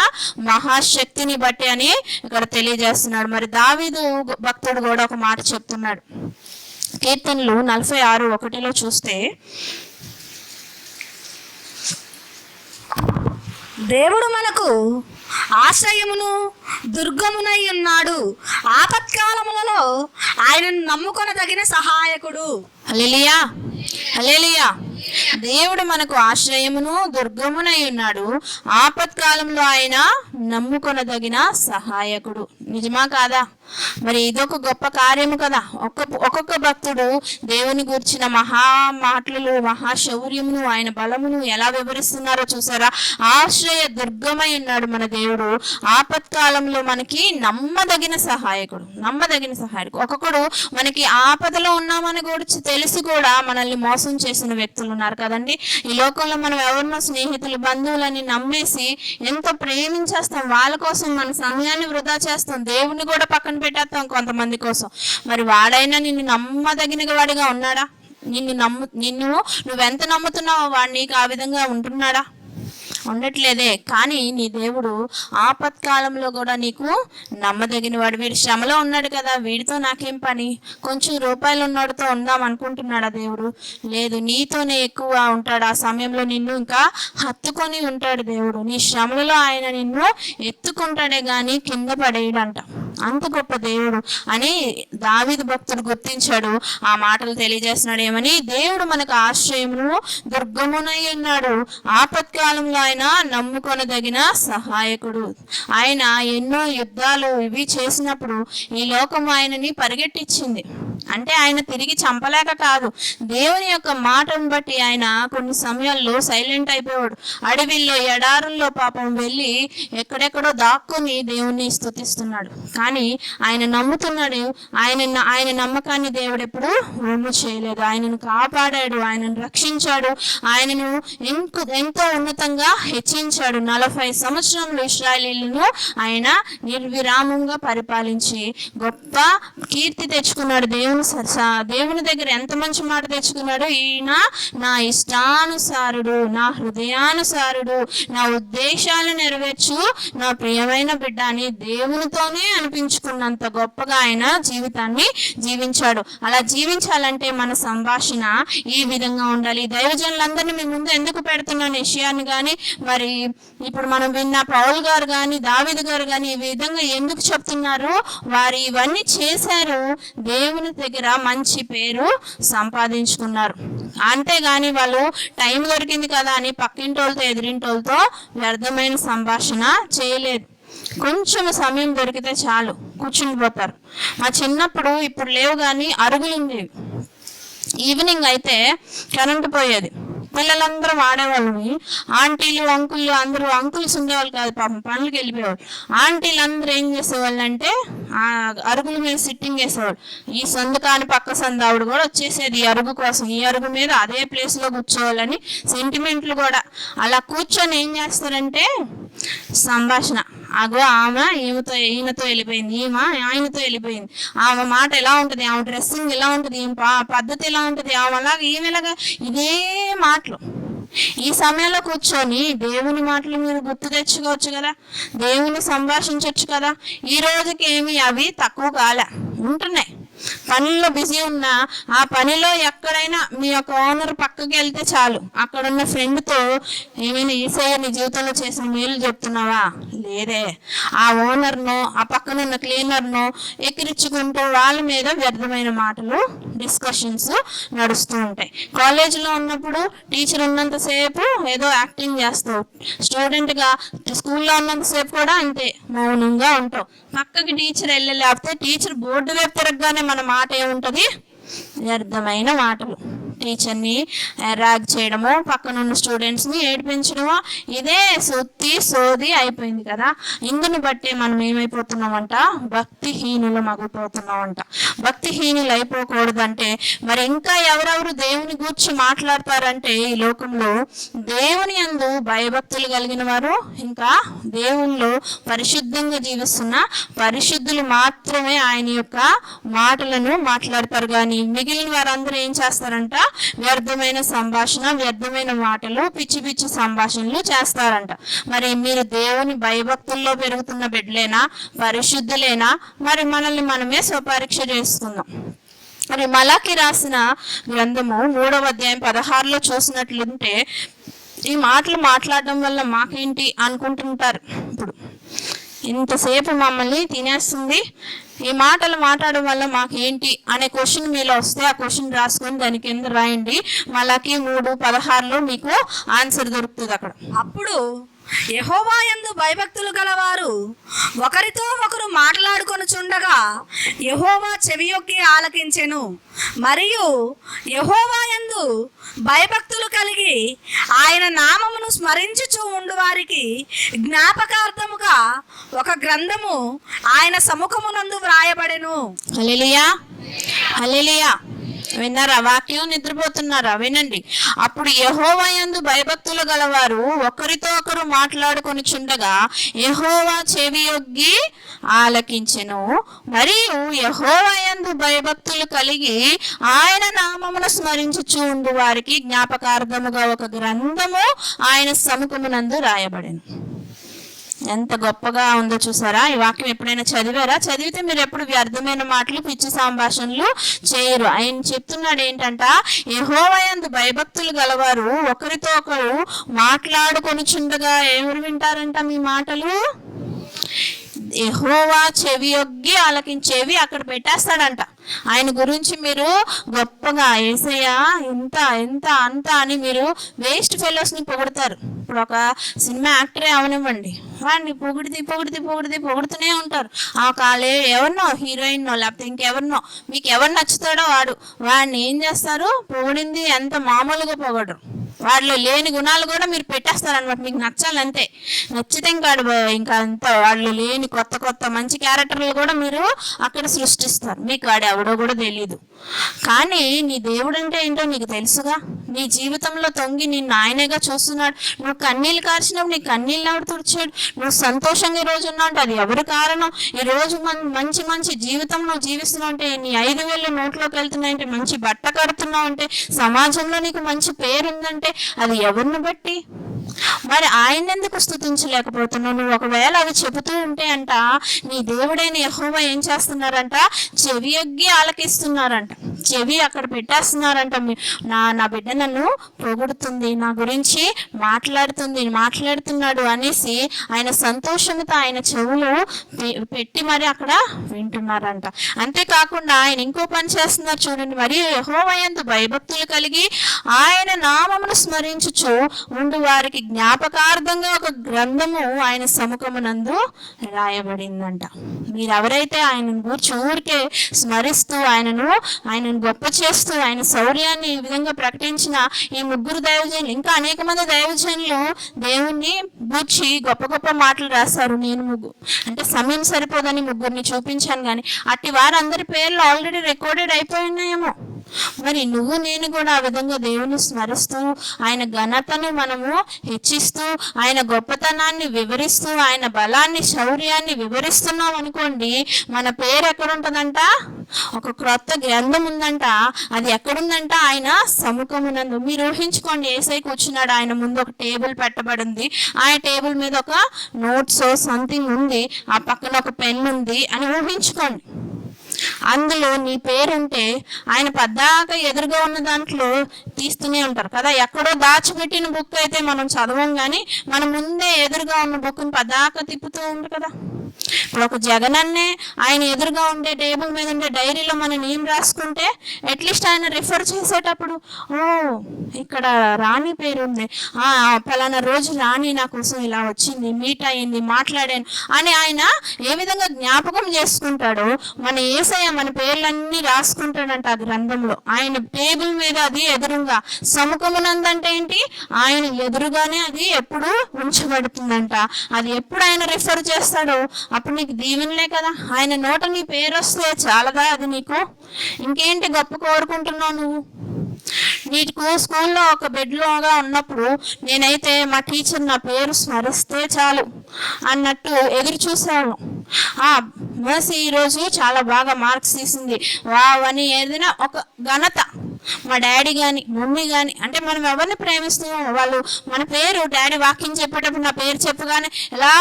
మహాశక్తిని బట్టి అని ఇక్కడ తెలియజేస్తున్నాడు. మరి దావీదు భక్తుడు కూడా ఒక మాట చెప్తున్నాడు. కీర్తనలు 46:1 చూస్తే, దేవుడు మనకు ఆశ్రయమును దుర్గమునై ఉన్నాడు, ఆపత్కాలములలో ఆయనను నమ్ముకొనదగిన సహాయకుడు. హల్లెలూయా, హల్లెలూయా. దేవుడు మనకు ఆశ్రయమును దుర్గమునై ఉన్నాడు, ఆపత్కాలంలో ఆయన నమ్ముకొనదగిన సహాయకుడు. నిజమా కాదా? మరి ఇదొక గొప్ప కార్యము కదా. ఒక్కొక్క భక్తుడు దేవుని గురించిన మాటలు, మహాశౌర్యమును, ఆయన బలమును ఎలా వివరిస్తున్నారో చూసారా. ఆశ్రయ దుర్గమై ఉన్నాడు మన దేవుడు, ఆపత్కాలంలో మనకి నమ్మదగిన సహాయకుడు. ఒక్కొక్కడు మనకి ఆపదలో ఉన్నామని గురించి తెలిసి కూడా మనల్ని మోసం చేసిన వ్యక్తులు ఉన్నారు కదండి. ఈ లోకంలో మనం ఎవరినో స్నేహితులు, బంధువులని నమ్మేసి ఎంతో ప్రేమించేస్తాం, వాళ్ళ కోసం మన సమయాన్ని వృధా చేస్తాం, దేవుని కూడా పక్కన పెట్టేస్తాం కొంతమంది కోసం. మరి వాడైనా నిన్ను నమ్మదగిన వాడిగా ఉన్నాడా? నువ్వెంత నమ్ముతున్నావో వాడు నీకు ఆ విధంగా ఉంటున్నాడా? ఉండట్లేదే. కానీ నీ దేవుడు ఆపత్కాలంలో కూడా నీకు నమ్మదగిన వాడు. వీడు శ్రమలో ఉన్నాడు కదా, వీడితో నాకేం పని, కొంచెం రూపాయలు ఉన్నవాడితో ఉందాం అనుకుంటున్నాడా దేవుడు? లేదు, నీతోనే ఎక్కువ ఉంటాడు. ఆ సమయంలో నిన్ను ఇంకా హత్తుకొని ఉంటాడు దేవుడు. నీ శ్రమలలో ఆయన నిన్ను ఎత్తుకుంటాడే గాని కింద పడేయడంట. అంత గొప్ప దేవుడు అని దావీదు భక్తుడు గుర్తించాడు. ఆ మాటలు తెలియజేస్తున్నాడు ఏమని, దేవుడు మనకు ఆశ్రయమును దుర్గమునై ఉన్నాడు, ఆపత్కాలంలో ఆయన నమ్ముకొనదగిన సహాయకుడు. ఆయన ఎన్నో యుద్ధాలు ఇవి చేసినప్పుడు ఈ లోకం ఆయనని పరిగెట్టించింది. అంటే ఆయన తిరిగి చంపలేక కాదు, దేవుని యొక్క మాటను బట్టి ఆయన కొన్ని సమయాల్లో సైలెంట్ అయిపోయాడు. అడవిల్లో, ఎడారుల్లో పాపం వెళ్ళి ఎక్కడెక్కడో దాక్కుని దేవుణ్ణి స్తుతిస్తున్నాడు. కానీ ఆయన నమ్ముతున్నాడు. ఆయన నమ్మకాన్ని దేవుడు ఎప్పుడు వమ్ము చేయలేదు. ఆయనను కాపాడాడు, ఆయనను రక్షించాడు, ఆయనను ఎంతో ఉన్నతంగా హెచ్చించాడు. 40 సంవత్సరములు ఇశ్రాయేలీయులను ఆయన నిర్విరామంగా పరిపాలించి గొప్ప కీర్తి తెచ్చుకున్నాడు దేవుని దేవుని దగ్గర ఎంత మంచి మాట తెచ్చుకున్నాడు. ఈయన నా ఇష్టానుసారుడు, నా హృదయానుసారుడు, నా ఉద్దేశాలు నెరవేర్చు నా ప్రియమైన బిడ్డ అని దేవునితోనే అనిపించుకున్నంత గొప్పగా ఆయన జీవితాన్ని జీవించాడు. అలా జీవించాలంటే మన సంభాషణ ఈ విధంగా ఉండాలి. దైవజనులందరినీ మీ ముందు ఎందుకు పెడుతున్నాను యెషయాని కానీ, మరి ఇప్పుడు మనం విన్న పౌలు గారు కానీ, దావీదు గారు కానీ ఈ విధంగా ఎందుకు చెప్తున్నారు? వారు ఇవన్నీ చేశారు, దేవుని దగ్గర మంచి పేరు సంపాదించుకున్నారు. అంతేగాని వాళ్ళు టైం దొరికింది కదా అని పక్కింటోళ్ళతో ఎదిరింటోళ్ళతో వ్యర్థమైన సంభాషణ చేయలేదు. కొంచెం సమయం దొరికితే చాలు కూర్చుని పోతారు. మా చిన్నప్పుడు, ఇప్పుడు లేవు కానీ అరుగులు ఉండేవి. ఈవినింగ్ అయితే కరెంటు పోయేది, పిల్లలందరూ ఆడేవాళ్ళని. ఆంటీలు అంకుళ్ళు అందరూ, అంకుల్స్ ఉండేవాళ్ళు కాదు పాపం, పనులకి వెళ్ళిపోయేవాళ్ళు. ఆంటీలు అందరూ ఏం చేసేవాళ్ళు అంటే ఆ అరుగుల మీద సిట్టింగ్ వేసేవాళ్ళు. ఈ సందు కాని పక్క సందు ఆవిడ కూడా వచ్చేసేది ఈ అరుగు కోసం. ఈ అరుగు మీద అదే ప్లేస్లో కూర్చోవాలని సెంటిమెంట్లు కూడా. అలా కూర్చొని ఏం చేస్తారంటే సంభాషణ. అగో ఆమె ఈయనతో వెళ్ళిపోయింది, ఈమె ఆయనతో వెళ్ళిపోయింది, ఆమె మాట ఎలా ఉంటుంది, ఆమె డ్రెస్సింగ్ ఎలా ఉంటుంది, ఈమె పద్ధతి ఎలా ఉంటుంది, ఆమె అలాగా ఈమెలాగా, ఇదే మాటలు. ఈ సమయంలో కూర్చొని దేవుని మాటలు మీరు గుర్తు తెచ్చుకోవచ్చు కదా, దేవుని సంభాషించవచ్చు కదా. ఈ రోజుకి ఏమి అవి తక్కువ కాలే, ఉంటున్నాయి. పనిలో బిజీ ఉన్నా ఆ పనిలో ఎక్కడైనా మీ యొక్క ఓనర్ పక్కకి వెళ్తే చాలు, అక్కడున్న ఫ్రెండ్తో ఏమైనా యేసయ్య నీ జీవితంలో చేసిన మేలు చెప్తున్నావా? లేదే. ఆ ఓనర్ను, ఆ పక్కనున్న క్లీనర్ను ఎక్కిరించుకుంటూ వాళ్ళ మీద వ్యర్థమైన మాటలు, డిస్కషన్స్ నడుస్తూ ఉంటాయి. కాలేజీలో ఉన్నప్పుడు టీచర్ ఉన్నంతసేపు ఏదో యాక్టింగ్ చేస్తావు, స్టూడెంట్గా స్కూల్లో ఉన్నంతసేపు కూడా అంతే మౌనంగా ఉంటావు. పక్కకి టీచర్ లేకపోతే టీచర్ బోర్డు వైపు తిరగగానే మన మాట ఏముంటుంది? వ్యర్థమైన మాటలు. టీచర్ని ర్యాగ్ చేయడమో, పక్కనున్న స్టూడెంట్స్ని ఏడిపించడమో, ఇదే సోది అయిపోయింది కదా. ఇందుని బట్టి మనం ఏమైపోతున్నామంట? భక్తిహీనులం అయిపోతున్నామంట. భక్తిహీనులు అయిపోకూడదంటే మరి ఇంకా ఎవరెవరు దేవుని గూర్చి మాట్లాడతారంటే ఈ లోకంలో దేవుని యందు భయభక్తులు కలిగిన వారు, ఇంకా దేవుల్లో పరిశుద్ధంగా జీవిస్తున్న పరిశుద్ధులు మాత్రమే ఆయన యొక్క మాటలను మాట్లాడతారు. కానీ మిగిలిన వారందరూ ఏం చేస్తారంట? వ్యర్థమైన సంభాషణ, వ్యర్థమైన మాటలు, పిచ్చి పిచ్చి సంభాషణలు చేస్తారంట. మరి మీరు దేవుని భయభక్తుల్లో పెరుగుతున్న బిడ్డలేనా? పరిశుద్ధులేనా? మరి మనల్ని మనమే స్వపరీక్ష చేసుకుందాం. మరి మలాకి రాసిన గ్రంథము 3వ అధ్యాయం 16లో చూసినట్లుంటే ఈ మాటలు మాట్లాడడం వల్ల మాకేంటి అనుకుంటుంటారు. ఇప్పుడు ఇంతసేపు మమ్మల్ని తినేస్తుంది, ఈ మాటలు మాట్లాడడం వల్ల మాకు ఏంటి అనే క్వశ్చన్ మీలో వస్తే ఆ క్వశ్చన్ రాసుకొని దాని కింద రాయండి. మలాకి 3:16లో మీకు ఆన్సర్ దొరుకుతుంది అక్కడ. అప్పుడు యెహోవా యందు భయభక్తులు గలవారు ఒకరితో ఒకరు మాట్లాడుకొనుచుండగా యెహోవా చెవియొగ్గి ఆలకించెను. మరియు యెహోవా యందు భయభక్తులు కలిగి ఆయన నామమును స్మరించుచూ ఉండు వారికి జ్ఞాపకార్థముగా ఒక గ్రంథము ఆయన సముఖమునందు వ్రాయబడెను. హల్లెలూయా, హల్లెలూయా. విన్నారా? వాక్యం నిద్రపోతున్నారా? వినండి. అప్పుడు యెహోవా యందు భయభక్తులు గలవారు ఒకరితో ఒకరు మాట్లాడుకొనుచుండగా యెహోవా చెవియొగ్గి ఆలకించెను. మరియు యెహోవా యందు భయభక్తులు కలిగి ఆయన నామమును స్మరించుచూ ఉండు వారికి జ్ఞాపకార్థముగా ఒక గ్రంథము ఆయన సముఖమునందు రాయబడెను. ఎంత గొప్పగా ఉందో చూసారా? ఈ వాక్యం ఎప్పుడైనా చదివారా? చదివితే మీరు ఎప్పుడు వ్యర్థమైన మాటలు, పిచ్చి సంభాషణలు చేయరు. ఆయన చెప్తున్నాడు ఏంటంట, యెహోవా యందు భయభక్తులు గలవారు ఒకరితో ఒకరు మాట్లాడుకొనుచుండగా ఎవరు వింటారంట మీ మాటలు? యెహోవా చెవియొగ్గి ఆలకించేవి అక్కడ పెట్టేస్తాడంట. ఆయన గురించి మీరు గొప్పగా యేసయ్య ఇంత ఇంత అంత అని మీరు వేస్ట్ ఫెలోస్ని పొగుడతారు. ఇప్పుడు ఒక సినిమా యాక్టరే అవనివ్వండి, వాడిని పొగుడుతూనే ఉంటారు. ఆ కాలే ఎవరినో హీరోయిన్నో లేకపోతే ఇంకెవరినో, మీకు ఎవరు నచ్చుతాడో వాడిని ఏం చేస్తారు? పొగిడింది ఎంత మామూలుగా పొగడరు. వాళ్ళలో లేని గుణాలు కూడా మీరు పెట్టేస్తారనమాట, మీకు నచ్చాలంతే. నచ్చితే ఇంకా అంత వాళ్ళు లేని కొత్త కొత్త మంచి క్యారెక్టర్లు కూడా మీరు అక్కడ సృష్టిస్తారు. మీకు వాడు ఎవడో కూడా తెలీదు. కానీ నీ దేవుడు అంటే ఏంటో నీకు తెలుసుగా. నీ జీవితంలో తొంగి నిన్ను ఆయనేగా చూస్తున్నాడు. నువ్వు కన్నీళ్ళు కార్చినప్పుడు నీ కన్నీళ్ళు ఎవరు తుడిచాడు? నువ్వు సంతోషంగా ఈ రోజు ఉన్నావు అంటే అది ఎవరు కారణం? ఈ రోజు మంచి మంచి జీవితం నువ్వు జీవిస్తున్నావు అంటే, నీ 5,000 నోట్లోకి వెళ్తున్నాయంటే, మంచి బట్ట కడుతున్నావు అంటే, సమాజంలో నీకు మంచి పేరు ఉందంటే అది ఎవరిని బట్టి? మరి ఆయన ఎందుకు స్తుతించలేకపోతున్నావు? నువ్వు ఒకవేళ అవి చెబుతూ ఉంటే అంట, నీ దేవుడైన యెహోవా ఏం చేస్తున్నారంట, చెవి యొగ్గి ఆలకిస్తున్నారంట. చెవి అక్కడ పెట్టేస్తున్నారంట. నా బిడ్డ నన్ను పొగుడుతుంది, నా గురించి మాట్లాడుతున్నాడు అనేసి ఆయన సంతోషంతో ఆయన చెవులు పెట్టి మరి అక్కడ వింటున్నారంట. అంతేకాకుండా ఆయన ఇంకో పని చేస్తున్నారు చూడండి. మరియు యెహోవా యందు భయభక్తులు కలిగి ఆయన నామమును స్మరించుచు ఉండు వారికి జ్ఞాపకార్థంగా ఒక గ్రంథము ఆయన సముఖమునందు రాయబడిందంట. మీరు ఎవరైతే ఆయనను గూర్చి ఊరికే స్మరిస్తూ ఆయనను గొప్ప చేస్తూ ఆయన శౌర్యాన్ని ఈ విధంగా ప్రకటించిన ఈ ముగ్గురు దైవజనులు, ఇంకా అనేక మంది దైవజనులు దేవుణ్ణి గూర్చి గొప్ప గొప్ప మాటలు రాశారు. నేను అంటే సమయం సరిపోదని ముగ్గురిని చూపించాను, కానీ అట్టి వారందరి పేర్లు ఆల్రెడీ రికార్డెడ్ అయిపోయినాయేమో. మరి నువ్వు నేను కూడా ఆ విధంగా దేవుని స్మరిస్తూ ఆయన ఘనతను మనము హెచ్చిస్తూ ఆయన గొప్పతనాన్ని వివరిస్తూ ఆయన బలాన్ని శౌర్యాన్ని వివరిస్తున్నాం అనుకోండి, మన పేరు ఎక్కడుంటుందంట? ఒక క్రొత్త గ్రంథం ఉందంట. అది ఎక్కడుందంట? ఆయన సముఖమునందు. మీరు ఊహించుకోండి, యేసయ్య కూర్చున్నాడు, ఆయన ముందు ఒక టేబుల్ పెట్టబడింది, ఆ టేబుల్ మీద ఒక నోట్స్ సంథింగ్ ఉంది, ఆ పక్కన ఒక పెన్ ఉంది అని ఊహించుకోండి. అందులో నీ పేరుంటే ఆయన పద్దాక ఎదురుగా ఉన్న దాంట్లో తీస్తూనే ఉంటారు కదా. ఎక్కడో దాచిపెట్టిన బుక్ అయితే మనం చదవం, కానీ మన ముందే ఎదురుగా ఉన్న బుక్ని పద్దాక తిప్పుతూ ఉంటారు కదా. ఇప్పుడు ఒక జగనన్నే ఆయన ఎదురుగా ఉండే టేబుల్ మీద ఉండే డైరీలో మన నేమ్ రాసుకుంటే అట్లీస్ట్ ఆయన రిఫర్ చేసేటప్పుడు, ఓ ఇక్కడ రాణి పేరు ఉంది, పలానా రోజు రాణి నా కోసం ఇలా వచ్చింది, మీట్ అయ్యింది, మాట్లాడాను అని ఆయన ఏ విధంగా జ్ఞాపకం చేసుకుంటాడో, మన యేసయ్య మన పేర్లన్నీ రాసుకుంటాడంట ఆ గ్రంథంలో. ఆయన టేబుల్ మీద అది ఎదురుగా సముఖమునందంటే ఏంటి? ఆయన ఎదురుగానే అది ఎప్పుడు ఉంచబడుతుందంట. అది ఎప్పుడు ఆయన రిఫర్ చేస్తాడో అప్పుడు నీకు దీవెనలే కదా. ఆయన నోట నీ పేరు వస్తే చాలదా అది నీకు? ఇంకేంటి గొప్ప కోరుకుంటున్నావు నువ్వు? నీకు స్కూల్లో ఒక బెడ్లోగా ఉన్నప్పుడు నేనైతే మా టీచర్ నా పేరు స్మరిస్తే చాలు అన్నట్టు ఎదురు చూసాను. మర్సీ ఈరోజు చాలా బాగా మార్క్స్ తీసింది, వావ్ అని ఏదైనా ఒక ఘనత మా డాడీ కానీ మమ్మీ కానీ, అంటే మనం ఎవరిని ప్రేమిస్తున్నామో వాళ్ళు మన పేరు డాడీ వాకింగ్ చెప్పేటప్పుడు నా పేరు చెప్పగానే ఎలా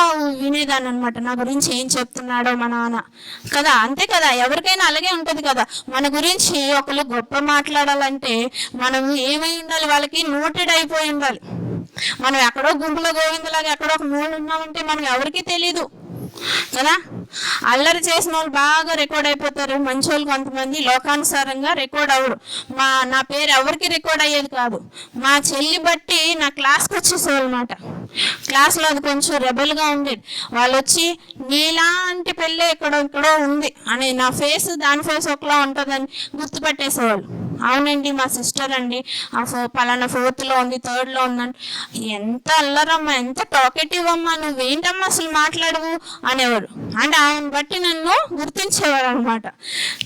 వినేదాన్ని అనమాట, నా గురించి ఏం చెప్తున్నాడో మా నాన్న కదా. అంతే కదా, ఎవరికైనా అలాగే ఉంటుంది కదా. మన గురించి ఒకళ్ళు గొప్ప మాట్లాడాలంటే మనం ఏమై ఉండాలి? వాళ్ళకి నోటెడ్ అయిపోయి ఉండాలి. మనం ఎక్కడో గుంపులో గోవిందలాగా ఎక్కడో ఒక మూడు ఉన్నామంటే మనం ఎవరికి తెలీదు కదా. అల్లరి చేసిన వాళ్ళు బాగా రికార్డ్ అయిపోతారు, మంచి వాళ్ళు కొంతమంది లోకానుసారంగా రికార్డ్ అవ్వరు. నా పేరు ఎవరికి రికార్డ్ అయ్యేది కాదు. మా చెల్లి బట్టి నా క్లాస్కి వచ్చేసేవాళ్ళు అనమాట. క్లాస్లో అది కొంచెం రెబల్గా ఉండేది. వాళ్ళు వచ్చి నీలాంటి పెళ్ళి ఎక్కడో ఉంది అని, నా ఫేస్ దాని ఫేస్ ఒకలా ఉంటుందని గుర్తుపెట్టేసేవాళ్ళు. అవునండి మా సిస్టర్ అండి, పలానా 4th ఉంది, 3rd ఉందండి. ఎంత అల్లరమ్మా, ఎంత టాకెటివ్ అమ్మా, నువ్వేంటమ్మా అసలు మాట్లాడవు అనేవారు. అంటే ఆమెను బట్టి నన్ను గుర్తించేవారు అనమాట.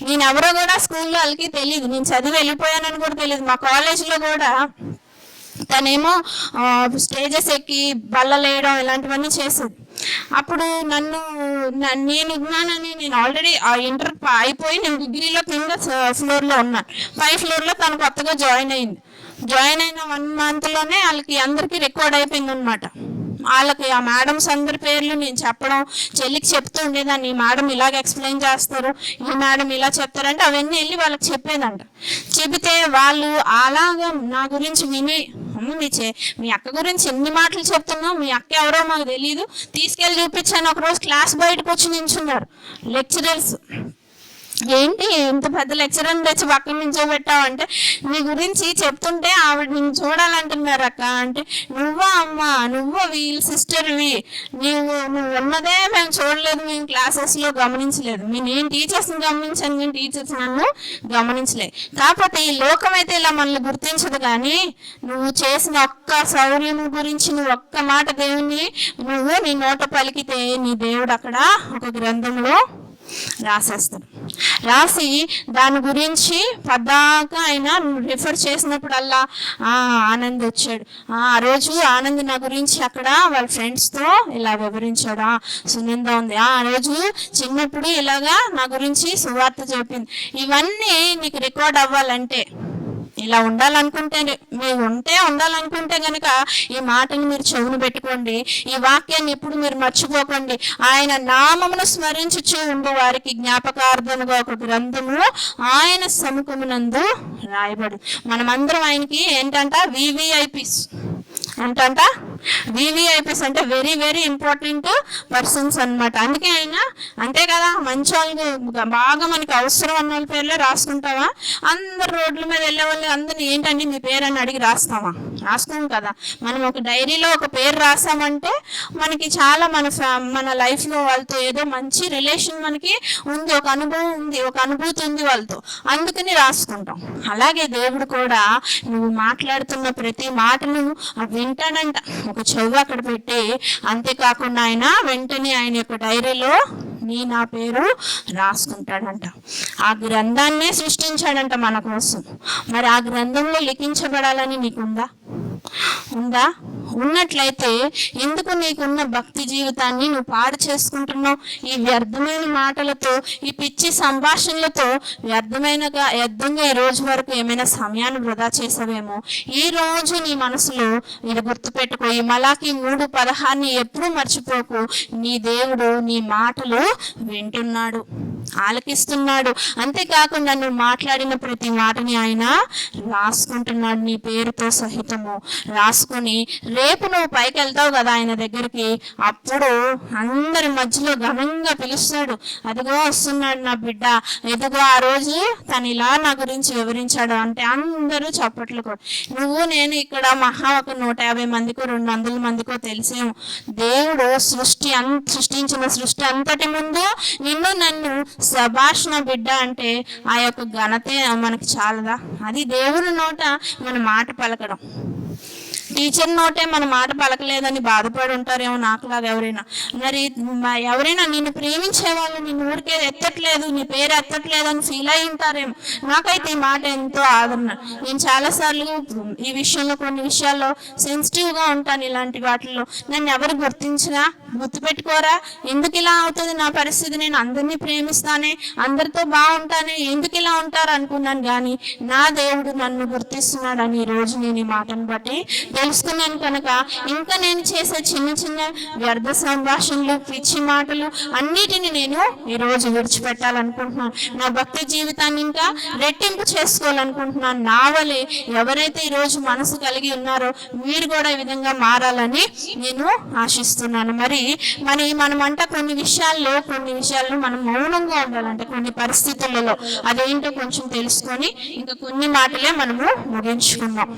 నేను ఎవరో కూడా స్కూల్లో వాళ్ళకి తెలియదు, నేను చదివి వెళ్ళిపోయానని కూడా తెలియదు. మా కాలేజీలో కూడా తనేమో స్టేజెస్ ఎక్కి బల్లలేయడం ఇలాంటివన్నీ చేసేది. అప్పుడు నేను ఉన్నానని, నేను ఆల్రెడీ ఇంటర్ అయిపోయి నేను డిగ్రీలో కింద ఫ్లోర్లో ఉన్నాను, పై ఫ్లోర్లో తను కొత్తగా జాయిన్ అయిన 1 monthలోనే వాళ్ళకి అందరికీ రికార్డ్ అయిపోయింది అనమాట. వాళ్ళకి ఆ మేడమ్స్ అందరి పేర్లు నేను చెప్పడం, చెల్లికి చెప్తూ ఉండేదాన్ని, ఈ మేడం ఇలాగ ఎక్స్ప్లెయిన్ చేస్తారు, ఈ మేడం ఇలా చెప్తారంటే అవన్నీ వెళ్ళి వాళ్ళకి చెప్పేదంట. చెబితే వాళ్ళు అలాగా నా గురించి విని, మీ అక్క గురించి ఎన్ని మాటలు చెప్తున్నావు, మీ అక్క ఎవరో మాకు తెలియదు, తీసుకెళ్ళి చూపించాను. ఒకరోజు క్లాస్ బయటకు వచ్చి నించున్నారు లెక్చరర్స్. ఏంటి ఇంత పెద్ద లెక్చరర్ తెచ్చి పక్కన నుంచోబెట్టావు అంటే, నీ గురించి చెప్తుంటే ఆవిడ నేను చూడాలంటున్నారు అక్క అంటే, నువ్వా అమ్మా, నువ్వు వీళ్ళ సిస్టర్వి, నువ్వు ఉన్నదే మేము చూడలేదు, మేము క్లాసెస్లో గమనించలేదు, నేను టీచర్స్ని గమనించాను కానీ టీచర్స్ నన్ను గమనించలేదు. కాకపోతే ఈ లోకం అయితే ఇలా మనల్ని గుర్తించదు, కానీ నువ్వు చేసిన ఒక్క శౌర్యం గురించి నువ్వు ఒక్క మాట దేవుని నువ్వు నీ నోట పలికితే నీ దేవుడు అక్కడ ఒక గ్రంథంలో రాసేస్తాడు. రాసి దాని గురించి పద్దాకా ఆయన రిఫర్ చేసినప్పుడల్లా ఆనంద్ వచ్చాడు, ఆ రోజు ఆనంద్ నా గురించి అక్కడ వాళ్ళ ఫ్రెండ్స్తో ఇలా వివరించాడు, సునంద ఉంది ఆ రోజు చిన్నప్పుడు ఇలాగా నా గురించి సువార్త చెప్పింది. ఇవన్నీ నీకు రికార్డ్ అవ్వాలంటే, ఇలా ఉండాలనుకుంటే, మీరు ఉండాలనుకుంటే కనుక ఈ మాటను మీరు చెవును పెట్టుకోండి, ఈ వాక్యాన్ని ఎప్పుడు మీరు మర్చిపోకండి. ఆయన నామమును స్మరించుచూ ఉండే వారికి జ్ఞాపకార్థముగా ఒక గ్రంథములో ఆయన సముఖమునందు రాయబడి. మనమందరం ఆయనకి ఏంటంట వివిఐపీస్ ఏంటంట, వివిఐపీస్ అంటే వెరీ వెరీ ఇంపార్టెంట్ పర్సన్స్ అన్నమాట. అందుకే ఆయన అంతే కదా, మంచి వాళ్ళు బాగా మనకి అవసరం అన్న వాళ్ళ పేర్లే రాసుకుంటావా? అందరు రోడ్ల మీద వెళ్ళే వాళ్ళు అందరినీ ఏంటండి మీ పేరు అని అడిగి రాస్తావా? రాస్తాం కదా. మనం ఒక డైరీలో ఒక పేరు రాసామంటే మనకి చాలా మన లైఫ్లో వాళ్ళతో ఏదో మంచి రిలేషన్ మనకి ఉంది, ఒక అనుభవం ఉంది, ఒక అనుభూతి ఉంది వాళ్ళతో, అందుకని రాసుకుంటాం. అలాగే దేవుడు కూడా నువ్వు మాట్లాడుతున్న ప్రతి మాటను వింటాడంట, ఒక చెవు అక్కడ పెట్టి. అంతేకాకుండా ఆయన వెంటనే ఆయన యొక్క డైరీలో నా పేరు రాసుకుంటాడంట. ఆ గ్రంథాన్నే సృష్టించాడంట మన కోసం. మరి ఆ గ్రంథంలో లిఖించబడాలని నీకుందా? ఉన్నట్లయితే ఎందుకు నీకున్న భక్తి జీవితాన్ని నువ్వు పాడు చేసుకుంటున్నావు? ఈ వ్యర్థమైన మాటలతో, ఈ పిచ్చి సంభాషణలతో వ్యర్థంగా ఈ రోజు వరకు ఏమైనా సమయాన్ని వృధా చేసావేమో. ఈ రోజు నీ మనసులో ఇది గుర్తుపెట్టుకో, ఈ మలాకి 3:16 ఎప్పుడూ మర్చిపోకు. నీ దేవుడు నీ మాటలు వింటున్నాడు, ఆలకిస్తున్నాడు. అంతేకాకుండా నువ్వు మాట్లాడిన ప్రతి మాటని ఆయన రాసుకుంటున్నాడు, నీ పేరుతో సహితము రాసుకొని. రేపు నువ్వు పైకి వెళ్తావు కదా ఆయన దగ్గరికి, అప్పుడు అందరి మధ్యలో ఘనంగా పిలుస్తాడు, అదిగో వస్తున్నాడు నా బిడ్డ, ఎదుగో ఆ రోజు తను ఇలా నా గురించి వివరించాడు అంటే అందరూ చప్పట్లు కూడా. నువ్వు నేను ఇక్కడ మహా ఒక 150 మందికో 200 మందికో తెలిసేమో. దేవుడు సృష్టించిన సృష్టి అంతటి ముందు నిన్ను నన్ను సభాషణ బిడ్డ అంటే ఆ యొక్క ఘనతే మనకి చాలదా? అది దేవుని నోట మన మాట పలకడం. టీచర్ నోటే మన మాట పలకలేదని బాధపడి ఉంటారేమో నాకులాగా ఎవరైనా. మరి ఎవరైనా నిన్ను ప్రేమించే వాళ్ళు నిన్ను ఊరికే ఎత్తట్లేదు, నీ పేరు ఎత్తట్లేదు అని ఫీల్ అయి ఉంటారేమో. నాకైతే ఈ మాట ఎంతో ఆదరణ. నేను చాలాసార్లు ఈ విషయంలో కొన్ని విషయాల్లో సెన్సిటివ్గా ఉంటాను. ఇలాంటి వాటిల్లో నన్ను ఎవరు గుర్తించినా గుర్తుపెట్టుకోరా, ఎందుకు ఇలా అవుతుంది నా పరిస్థితి, నేను అందరినీ ప్రేమిస్తానే, అందరితో బాగుంటానే, ఎందుకు ఇలా ఉంటారు అనుకున్నాను. కానీ నా దేవుడు నన్ను గుర్తిస్తున్నాడని ఈరోజు నేను ఈ మాటను బట్టి తెలుసుకున్నాను. కనుక ఇంకా నేను చేసే చిన్న చిన్న వ్యర్థ సంభాషణలు, పిచ్చి మాటలు అన్నిటిని నేను ఈరోజు విడిచిపెట్టాలనుకుంటున్నాను. నా భక్తి జీవితాన్ని ఇంకా రెట్టింపు చేసుకోవాలనుకుంటున్నాను. నా వలె ఎవరైతే ఈరోజు మనసు కలిగి ఉన్నారో మీరు కూడా ఈ విధంగా మారాలని నేను ఆశిస్తున్నాను. మరి మనమంట కొన్ని విషయాల్లో మనం మౌనంగా ఉండాలంటే కొన్ని పరిస్థితులలో అదేంటో కొంచెం తెలుసుకొని ఇంకా కొన్ని మాటలే మనము ముగించుకున్నాం.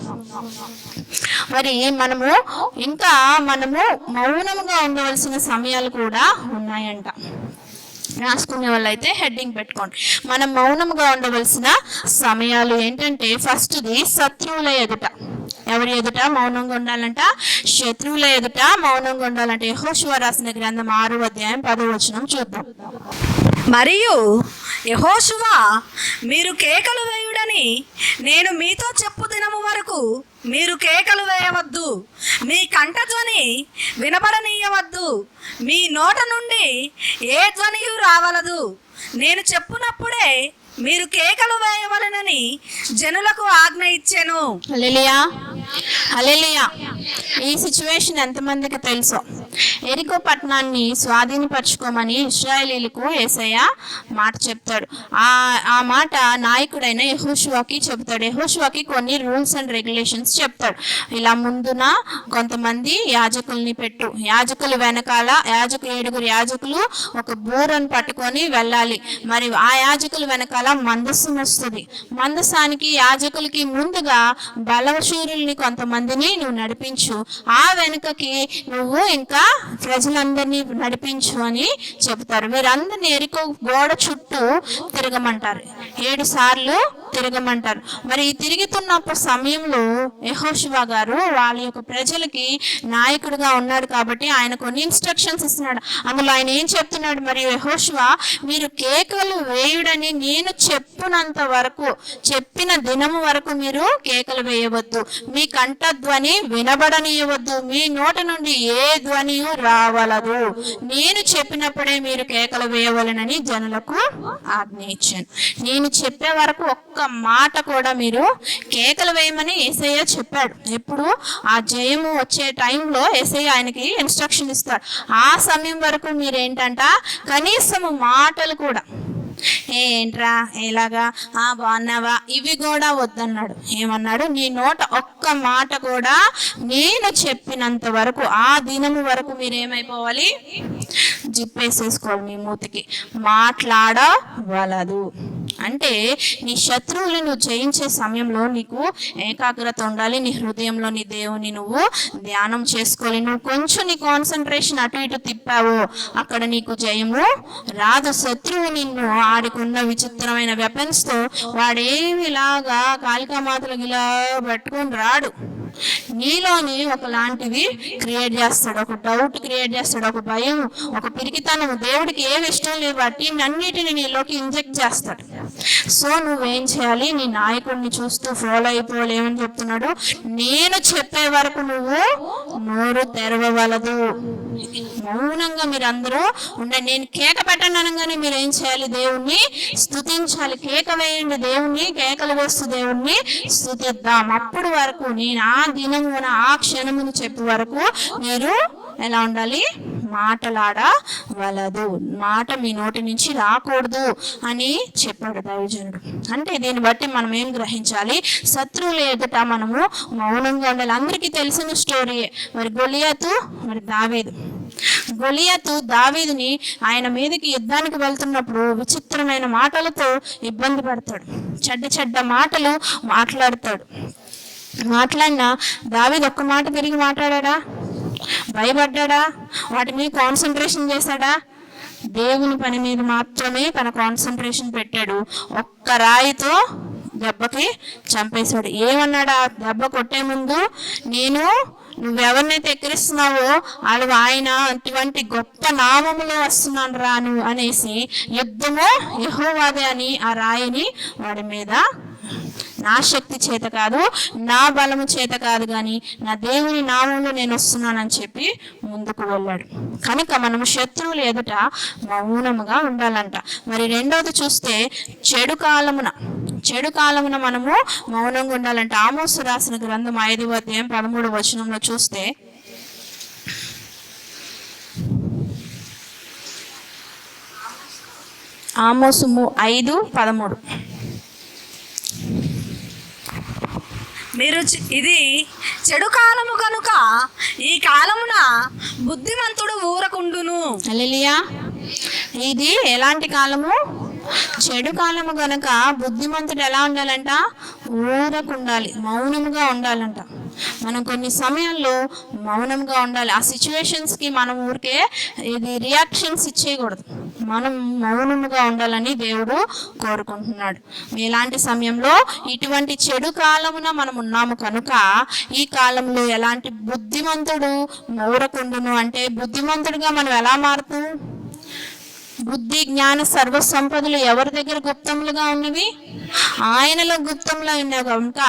మరి మనము మౌనంగా ఉండవలసిన సమయాలు కూడా ఉన్నాయంట. రాసుకునే వాళ్ళు అయితే హెడ్డింగ్ పెట్టుకోండి. మనం మౌనంగా ఉండవలసిన సమయాలు ఏంటంటే, ఫస్ట్ది శత్రువుల ఎదుట. ఎవరి ఎదుట మౌనంగా ఉండాలంట? శత్రువుల ఎదుట మౌనంగా ఉండాలంటే యెహోషువ రాసిన గ్రంథం 6వ అధ్యాయం 10వ వచనం చూద్దాం. మరియు యెహోషువ, మీరు కేకలు వేయుడని నేను మీతో చెప్పు దినము వరకు మీరు కేకలు వేయవద్దు, మీ కంఠధ్వని వినబడనీయవద్దు, మీ నోట నుండి ఏ ధ్వనియు రావలదు. నేను చెప్పునప్పుడే మీరు కేకలు వేయవలెనని జనులకు ఆజ్ఞ ఇచ్చెను. హల్లెలూయా, హల్లెలూయా. ఈ సిచ్యువేషన్ ఎంతమందికి తెలుసో, ఎరికో పట్టణాన్ని స్వాధీనపరచుకోమని ఇశ్రాయేలీలకు యేసయ్య మాట చెప్తాడు. ఆ మాట నాయకుడైన యెహోషువకి చెప్తాడు. యెహోషువకి కొన్ని రూల్స్ అండ్ రెగ్యులేషన్స్ చెప్తాడు. ఇలా ముందున కొంతమంది యాజకుల్ని పెట్టు, యాజకులు వెనకాల 7 యాజకులు ఒక బూరను పట్టుకొని వెళ్ళాలి. మరి ఆ యాజకుల వెనకాల మందస్సం వస్తుంది. మందసానికి యాజకులకి ముందుగా బలశూరుల్ని కొంతమందిని నువ్వు నడిపించు, ఆ వెనుకకి నువ్వు ఇంకా ప్రజలందరినీ నడిపించు అని చెబుతారు. వీరందరినీ ఎరికో గోడ చుట్టూ తిరగమంటారు, 7 సార్లు తిరగమంటారు. మరి ఈ తిరుగుతున్న సమయంలో యెహోషువ గారు వాళ్ళ యొక్క ప్రజలకి నాయకుడిగా ఉన్నాడు కాబట్టి ఆయన కొన్ని ఇన్స్ట్రక్షన్స్ ఇస్తున్నాడు. అందులో ఆయన ఏం చెప్తున్నాడు, మరి యెహోషువ మీరు కేకలు వేయుడని నేను చెప్పినంత వరకు, చెప్పిన దినము వరకు మీరు కేకలు వేయవద్దు, మీ కంఠధ్వని వినబడనీయవద్దు, మీ నోట నుండి ఏ ధ్వనియు రావలదు, నేను చెప్పినప్పుడే మీరు కేకలు వేయవలనని జనులకు ఆజ్ఞ ఇచ్చాను. నేను చెప్పే వరకు ఒక్క మాట కూడా మీరు కేకలు వేయమని యేసయ్య చెప్పాడు. ఎప్పుడు ఆ జయము వచ్చే టైంలో యేసయ్య ఆయనకి ఇన్స్ట్రక్షన్ ఇస్తాడు. ఆ సమయం వరకు మీరేంటంట కనీసము మాటలు కూడా, ఏంట్రా ఎలాగా బాగున్నావా ఇవి కూడా వద్దన్నాడు. ఏమన్నాడు, నీ నోట ఒక్క మాట కూడా నేను చెప్పినంత వరకు, ఆ దినము వరకు మీరేమైపోవాలి, జిప్పేసేసుకోవాలి, మీ మూతికి మాట్లాడవలదు. అంటే నీ శత్రువులను జయించే సమయంలో నీకు ఏకాగ్రత ఉండాలి. నీ హృదయంలో నీ దేవుని నువ్వు ధ్యానం చేసుకోవాలి. నువ్వు కొంచెం నీ కాన్సన్ట్రేషన్ అటు ఇటు తిప్పావో అక్కడ నీకు జయము రాదు. శత్రువు నిన్ను ఆడికున్న విచిత్రమైన వెపన్స్తో వాడేమి ఇలాగా కాళికామాతలకు ఇలా పట్టుకొని రాడు. నీలోని ఒకలాంటివి క్రియేట్ చేస్తాడు, ఒక డౌట్ క్రియేట్ చేస్తాడు, ఒక భయం, ఒక పిరికితనం, దేవుడికి ఏమి ఇష్టం లేదు బట్టి అన్నిటిని నీలోకి ఇంజెక్ట్ చేస్తాడు. సో నువ్వేం చేయాలి, నీ నాయకుడిని చూస్తూ ఫాలో అయిపోవాలి. ఏమని చెప్తున్నాడు, నేను చెప్పే వరకు నువ్వు నోరు తెరవవలదు, మౌనంగా మీరు అందరూ ఉండండి. నేను కేక పెట్టండి అనగానే మీరు ఏం చేయాలి, దేవుణ్ణి స్తుతించాలి. కేక వేయండి, దేవుణ్ణి కేకలు వేస్తూ దేవుణ్ణి స్తుతిద్దాం. అప్పుడు వరకు నేను ఆ దినమున ఆ క్షణమును చెప్పే వరకు మీరు ఎలా ఉండాలి, మాటలాడవలదు, మాట మీ నోటి నుంచి రాకూడదు అని చెప్పాడు దైవజనుడు. అంటే దీన్ని బట్టి మనం ఏం గ్రహించాలి, శత్రువులు ఎదుట మనము మౌనంగా ఉండాలి. అందరికీ తెలిసిన స్టోరీయే. మరి గొలియాతు, మరి గొలియాతు దావీదుని ఆయన మీదకి యుద్ధానికి వెళ్తున్నప్పుడు విచిత్రమైన మాటలతో ఇబ్బంది పడతాడు, చెడ్డ మాటలు మాట్లాడతాడు. మాట్లాడినా దావీదు ఒక్క మాట తిరిగి మాట్లాడా, భయపడ్డా, వాటి మీద కాన్సన్ట్రేషన్ చేశాడా? దేవుని పని మీద మాత్రమే తన కాన్సన్ట్రేషన్ పెట్టాడు. ఒక్క రాయితో దెబ్బకి చంపేశాడు. ఏమన్నాడు ఆ దెబ్బ కొట్టే ముందు, నువ్వెవరినైతే ఎక్కిరిస్తున్నావో ఆయన అటువంటి గొప్ప నామములో వస్తున్నాను రాను అనేసి, యుద్ధము యెహోవాదే అని ఆ రాయిని వాడి మీద, నా శక్తి చేత కాదు, నా బలము చేత కాదు, కానీ నా దేవుని నామంలో నేను వస్తున్నానని చెప్పి ముందుకు వెళ్ళాడు. కనుక మనము శత్రువులు ఎదుట మౌనముగా ఉండాలంట. మరి రెండవది చూస్తే చెడు కాలమున మనము మౌనంగా ఉండాలంట. ఆమోసు రాసిన గ్రంథం 5వ అధ్యాయం 13వ వచనంలో చూస్తే, ఆమోసు 5:13, మీరు ఇది చెడు కాలము కనుక ఈ కాలమున బుద్ధిమంతుడు ఊరకుండును. హల్లెలూయా. ఇది ఎలాంటి కాలము, చెడు కాలము గనక బుద్ధిమంతుడు ఎలా ఉండాలంట, ఊరకుండాలి, మౌనంగా ఉండాలంట. మనం కొన్ని సమయాల్లో మౌనంగా ఉండాలి. ఆ సిచ్యువేషన్స్కి మనం ఊరికే రియాక్షన్స్ ఇచ్చేయకూడదు, మనం మౌనముగా ఉండాలని దేవుడు కోరుకుంటున్నాడు. ఇలాంటి సమయంలో ఇటువంటి చెడు కాలమున మనం ఉన్నాము కనుక ఈ కాలంలో ఎలాంటి బుద్ధిమంతుడు ఊరకుండును అంటే, బుద్ధిమంతుడిగా మనం ఎలా మారుతాం, బుద్ధి జ్ఞాన సర్వ సంపదలు ఎవరి దగ్గర గుప్తములుగా ఉన్నవి? ఆయనలో గుప్తంలో ఉన్నావు కనుక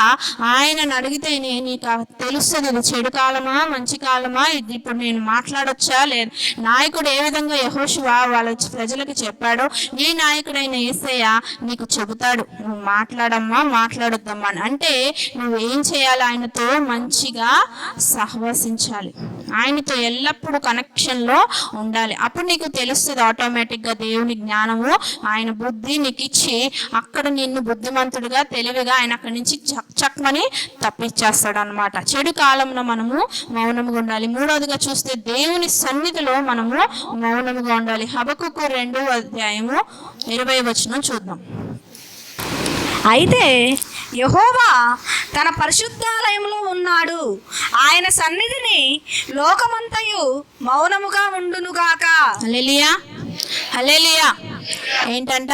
ఆయనను అడిగితేనే నీకు తెలుస్తుంది ఇది చెడు కాలమా మంచి కాలమా, ఇది ఇప్పుడు నేను మాట్లాడొచ్చా లేదు. నాయకుడు ఏ విధంగా యెహోషువ వాళ్ళ ప్రజలకు చెప్పాడో నీ నాయకుడైన యేసయ్య నీకు చెబుతాడు, నువ్వు మాట్లాడమ్మా మాట్లాడొద్దమ్మా అని. అంటే నువ్వేం చేయాలి? ఆయనతో మంచిగా సహవసించాలి, ఆయనతో ఎల్లప్పుడూ కనెక్షన్లో ఉండాలి. అప్పుడు నీకు తెలుస్తుంది ఆటోమేటిక్గా దేవుని జ్ఞానము, ఆయన బుద్ధి నీకు ఇచ్చి అక్కడ నిన్ను బుద్ధిమంతుడిగా తెలివిగా ఆయన అక్కడి నుంచి చక్మని తప్పించేస్తాడు అనమాట. చెడు కాలంలో మనము మౌనముగా ఉండాలి. మూడవదిగా చూస్తే దేవుని సన్నిధిలో మనము మౌనముగా ఉండాలి. హబక్కూకు 2:20 చూద్దాం. అయితే యెహోవా తన పరిశుద్ధాలయంలో ఉన్నాడు, ఆయన సన్నిధిని లోకమంతయు మౌనముగా ఉండునుగాక. హల్లెలూయా హల్లెలూయా. ఏంటంట?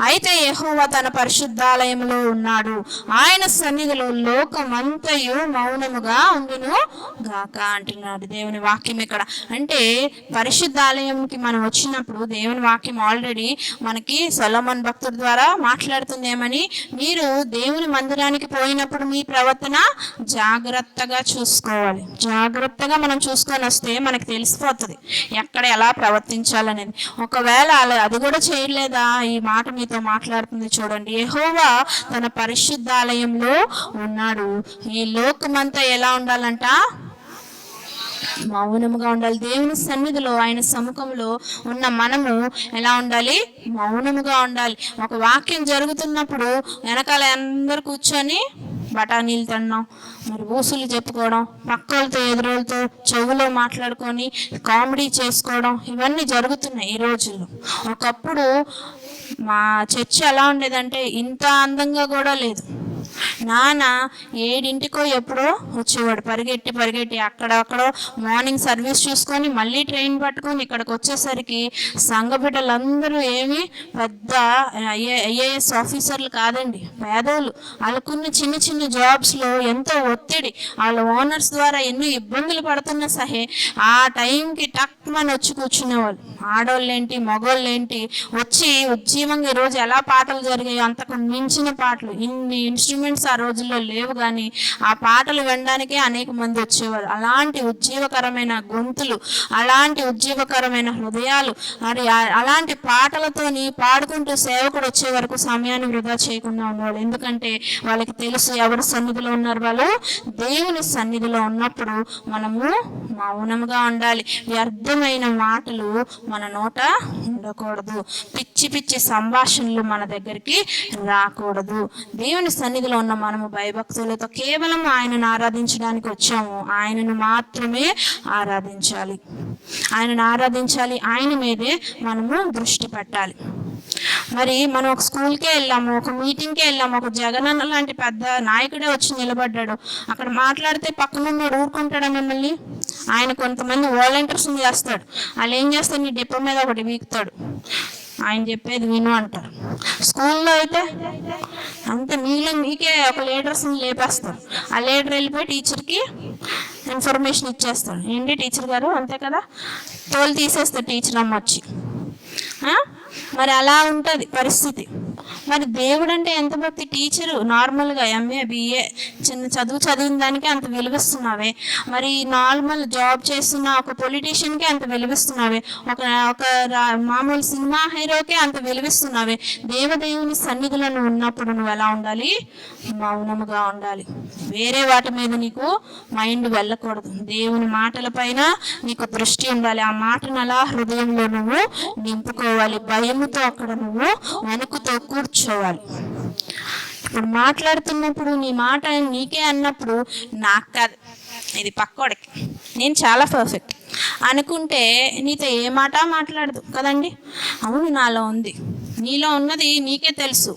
అయితే యెహోవా తన పరిశుద్ధాలయంలో ఉన్నాడు, ఆయన సన్నిధిలో లోకమంతయు మౌనముగా ఉండును గాక అంటున్నాడు దేవుని వాక్యం ఇక్కడ. అంటే పరిశుద్ధాలయంకి మనం వచ్చినప్పుడు దేవుని వాక్యం ఆల్రెడీ మనకి సొలొమోను భక్తుడి ద్వారా మాట్లాడుతుందేమని, మీరు దేవుని మందిరానికి పోయినప్పుడు మీ ప్రవర్తన జాగ్రత్తగా చూసుకోవాలి. జాగ్రత్తగా మనం చూసుకొని వస్తే మనకి తెలిసిపోతుంది ఎక్కడ ఎలా ప్రవర్తించాలనేది. ఒకవేళ అది కూడా చేయలేదా? ఈ మాట మీతో మాట్లాడుతుంది చూడండి. యెహోవా తన పరిశుద్ధాలయంలో ఉన్నాడు. ఈ లోకమంతా ఎలా ఉండాలంట? మౌనముగా ఉండాలి. దేవుని సన్నిధిలో ఆయన సముఖంలో ఉన్న మనము ఎలా ఉండాలి? మౌనముగా ఉండాలి. ఒక వాక్యం జరుగుతున్నప్పుడు వెనకాల అందరు కూర్చొని బఠానీలు తినడం, మరి ఊసులు చెప్పుకోవడం, పక్కలతో ఎదురులతో చెవులో మాట్లాడుకొని కామెడీ చేసుకోవడం, ఇవన్నీ జరుగుతున్నాయి ఈ రోజుల్లో. ఒకప్పుడు మా చర్చ్ ఎలా ఉండేదంటే ఇంత అందంగా కూడా లేదు. నాన్న 7 ఎప్పుడో వచ్చేవాడు పరిగెట్టి అక్కడక్కడో మార్నింగ్ సర్వీస్ చూసుకొని మళ్ళీ ట్రైన్ పట్టుకొని ఇక్కడికి వచ్చేసరికి సంఘ బిడ్డలందరూ ఏమి పెద్ద ఐఏఎస్ ఆఫీసర్లు కాదండి, పేదోళ్ళు. వాళ్ళకున్న చిన్న చిన్న జాబ్స్లో ఎంతో ఒత్తిడి, వాళ్ళ ఓనర్స్ ద్వారా ఎన్నో ఇబ్బందులు పడుతున్నా సరే ఆ టైంకి టక్మని వచ్చి కూర్చునేవాళ్ళు. ఆడోళ్ళేంటి మగోళ్ళేంటి వచ్చి ఉజ్జీవంగా ఈరోజు ఎలా పాటలు జరిగాయో అంతకు మించిన పాటలు, ఇన్ని ఇన్స్ట్రుమెంట్స్ ఆ రోజుల్లో లేవు, కానీ ఆ పాటలు వినడానికే అనేక మంది వచ్చేవారు. అలాంటి ఉజ్జీవకరమైన గొంతులు, అలాంటి ఉజ్జీవకరమైన హృదయాలు, మరి అలాంటి పాటలతోని పాడుకుంటూ సేవకుడు వచ్చే వరకు సమయాన్ని వృధా చేయకుండా ఉండేవాళ్ళు. ఎందుకంటే వాళ్ళకి తెలుసు ఎవరి సన్నిధిలో ఉన్నారు, వాళ్ళు దేవుని సన్నిధిలో ఉన్నప్పుడు మనము మౌనముగా ఉండాలి. వ్యర్థమైన మాటలు మన నోట ఉండకూడదు, పిచ్చి పిచ్చి సంభాషణలు మన దగ్గరికి రాకూడదు. దేవుని సన్నిధిలో ఉన్న మనము భయభక్తులతో కేవలం ఆయనను ఆరాధించడానికి వచ్చాము. ఆయనను మాత్రమే ఆరాధించాలి, ఆయనను ఆరాధించాలి, ఆయన మీదే మనము దృష్టి పెట్టాలి. మరి మనం ఒక స్కూల్కే వెళ్ళాము, ఒక మీటింగ్కే వెళ్ళాము, ఒక జగనన్న లాంటి పెద్ద నాయకుడే వచ్చి నిలబడ్డాడు, అక్కడ మాట్లాడితే పక్కన ఊరుకుంటాడా మిమ్మల్ని? ఆయన కొంతమంది వాలంటీర్స్ చేస్తాడు, వాళ్ళు ఏం చేస్తారు? నీ డిప్ప మీద ఒకటి వీకుతాడు, ఆయన చెప్పేది విను అంటారు. స్కూల్లో అయితే అంతే, మీకే ఒక లీడర్స్ని లేపేస్తారు. ఆ లీడర్ వెళ్ళిపోయి టీచర్కి ఇన్ఫర్మేషన్ ఇచ్చేస్తాడు, ఏంటి టీచర్ గారు అంతే కదా, తోలు తీసేస్తాడు టీచర్ అమ్మ వచ్చి. మరి అలా ఉంటుంది పరిస్థితి. మరి దేవుడు అంటే ఎంత భక్తి. టీచరు నార్మల్గా MA BA చిన్న చదువు చదివిన దానికి అంత విలువిస్తున్నావే, మరి నార్మల్ జాబ్ చేస్తున్న ఒక పొలిటీషియన్కి అంత విలువిస్తున్నావే, ఒక మామూలు సినిమా హీరోకే అంత విలువిస్తున్నావే. దేవదేవుని సన్నిధిలో నువ్వు ఉన్నప్పుడు నువ్వు ఎలా ఉండాలి? మౌనముగా ఉండాలి. వేరే వాటి మీద నీకు మైండ్ వెళ్ళకూడదు, దేవుని మాటల పైన నీకు దృష్టి ఉండాలి. ఆ మాటను అలా హృదయంలో నువ్వు నింపుకోవాలి. భయముతో అక్కడ నువ్వు వణుకుతో కూర్చోవాలి. ఇప్పుడు మాట్లాడుతున్నప్పుడు నీ మాట నీకే అన్నప్పుడు నాకు కాదు, ఇది పక్కోడికి, నేను చాలా పర్ఫెక్ట్ అనుకుంటే నీతో ఏ మాట మాట్లాడదు కదండి. అవును నాలో ఉంది, నీలో ఉన్నది నీకే తెలుసు.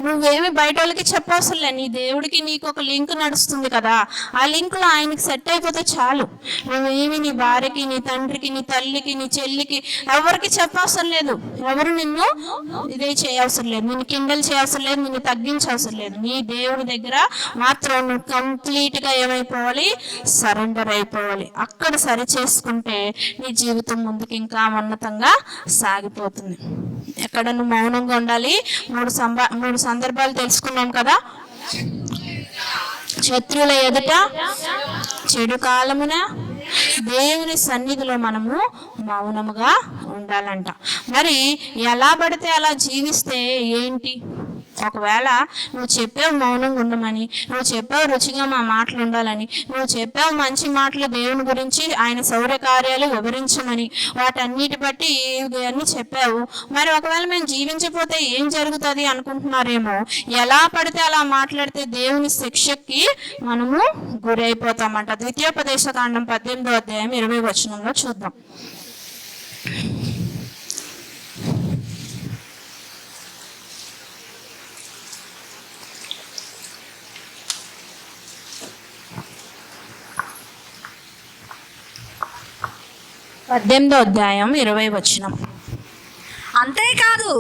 నువ్వేమి బయట వాళ్ళకి చెప్పవసరం లే. నీ దేవుడికి నీకు ఒక లింక్ నడుస్తుంది కదా, ఆ లింక్లో ఆయనకి సెట్ అయిపోతే చాలు. నువ్వేమి నీ భార్యకి, నీ తండ్రికి, నీ తల్లికి, నీ చెల్లికి ఎవరికి చెప్పవసరం లేదు. ఎవరు నిన్ను ఇదే చేయవసరం లేదు, నిన్ను కిండల్ చేయవసరం లేదు, నిన్ను తగ్గించవసరం లేదు. నీ దేవుడి దగ్గర మాత్రం నువ్వు కంప్లీట్గా ఏమైపోవాలి, సరెండర్ అయిపోవాలి. అక్కడ సరి చేసుకుంటే నీ జీవితం ముందుకు ఇంకా ఉన్నతంగా సాగిపోతుంది. ఎక్కడ నువ్వు మౌనంగా ఉండాలి. మూడు సందర్భాలు తెలుసుకున్నాం కదా. శత్రువుల ఎదుట, చెడు కాలమున, దేవుని సన్నిధిలో మనము మౌనముగా ఉండాలంట. మరి ఎలా పడితే అలా జీవిస్తే ఏంటి? ఒకవేళ నువ్వు చెప్పావు మౌనంగా ఉండమని, నువ్వు చెప్పావు రుచిగా మా మాటలు ఉండాలని, నువ్వు చెప్పావు మంచి మాటలు దేవుని గురించి, ఆయన శౌర్య కార్యాలు వివరించమని, వాటన్నిటి బట్టి ఇవన్నీ చెప్పావు. మరి ఒకవేళ మేము జీవించకపోతే ఏం జరుగుతుంది అనుకుంటున్నారేమో. ఎలా పడితే అలా మాట్లాడితే దేవుని శిక్షకి మనము గురైపోతామంట. ద్వితీయోపదేశకాండం 18వ అధ్యాయం 20వ వచనంలో చూద్దాం. పద్దెనిమిదో అధ్యాయం 20వ వచనం. అంతేకాదు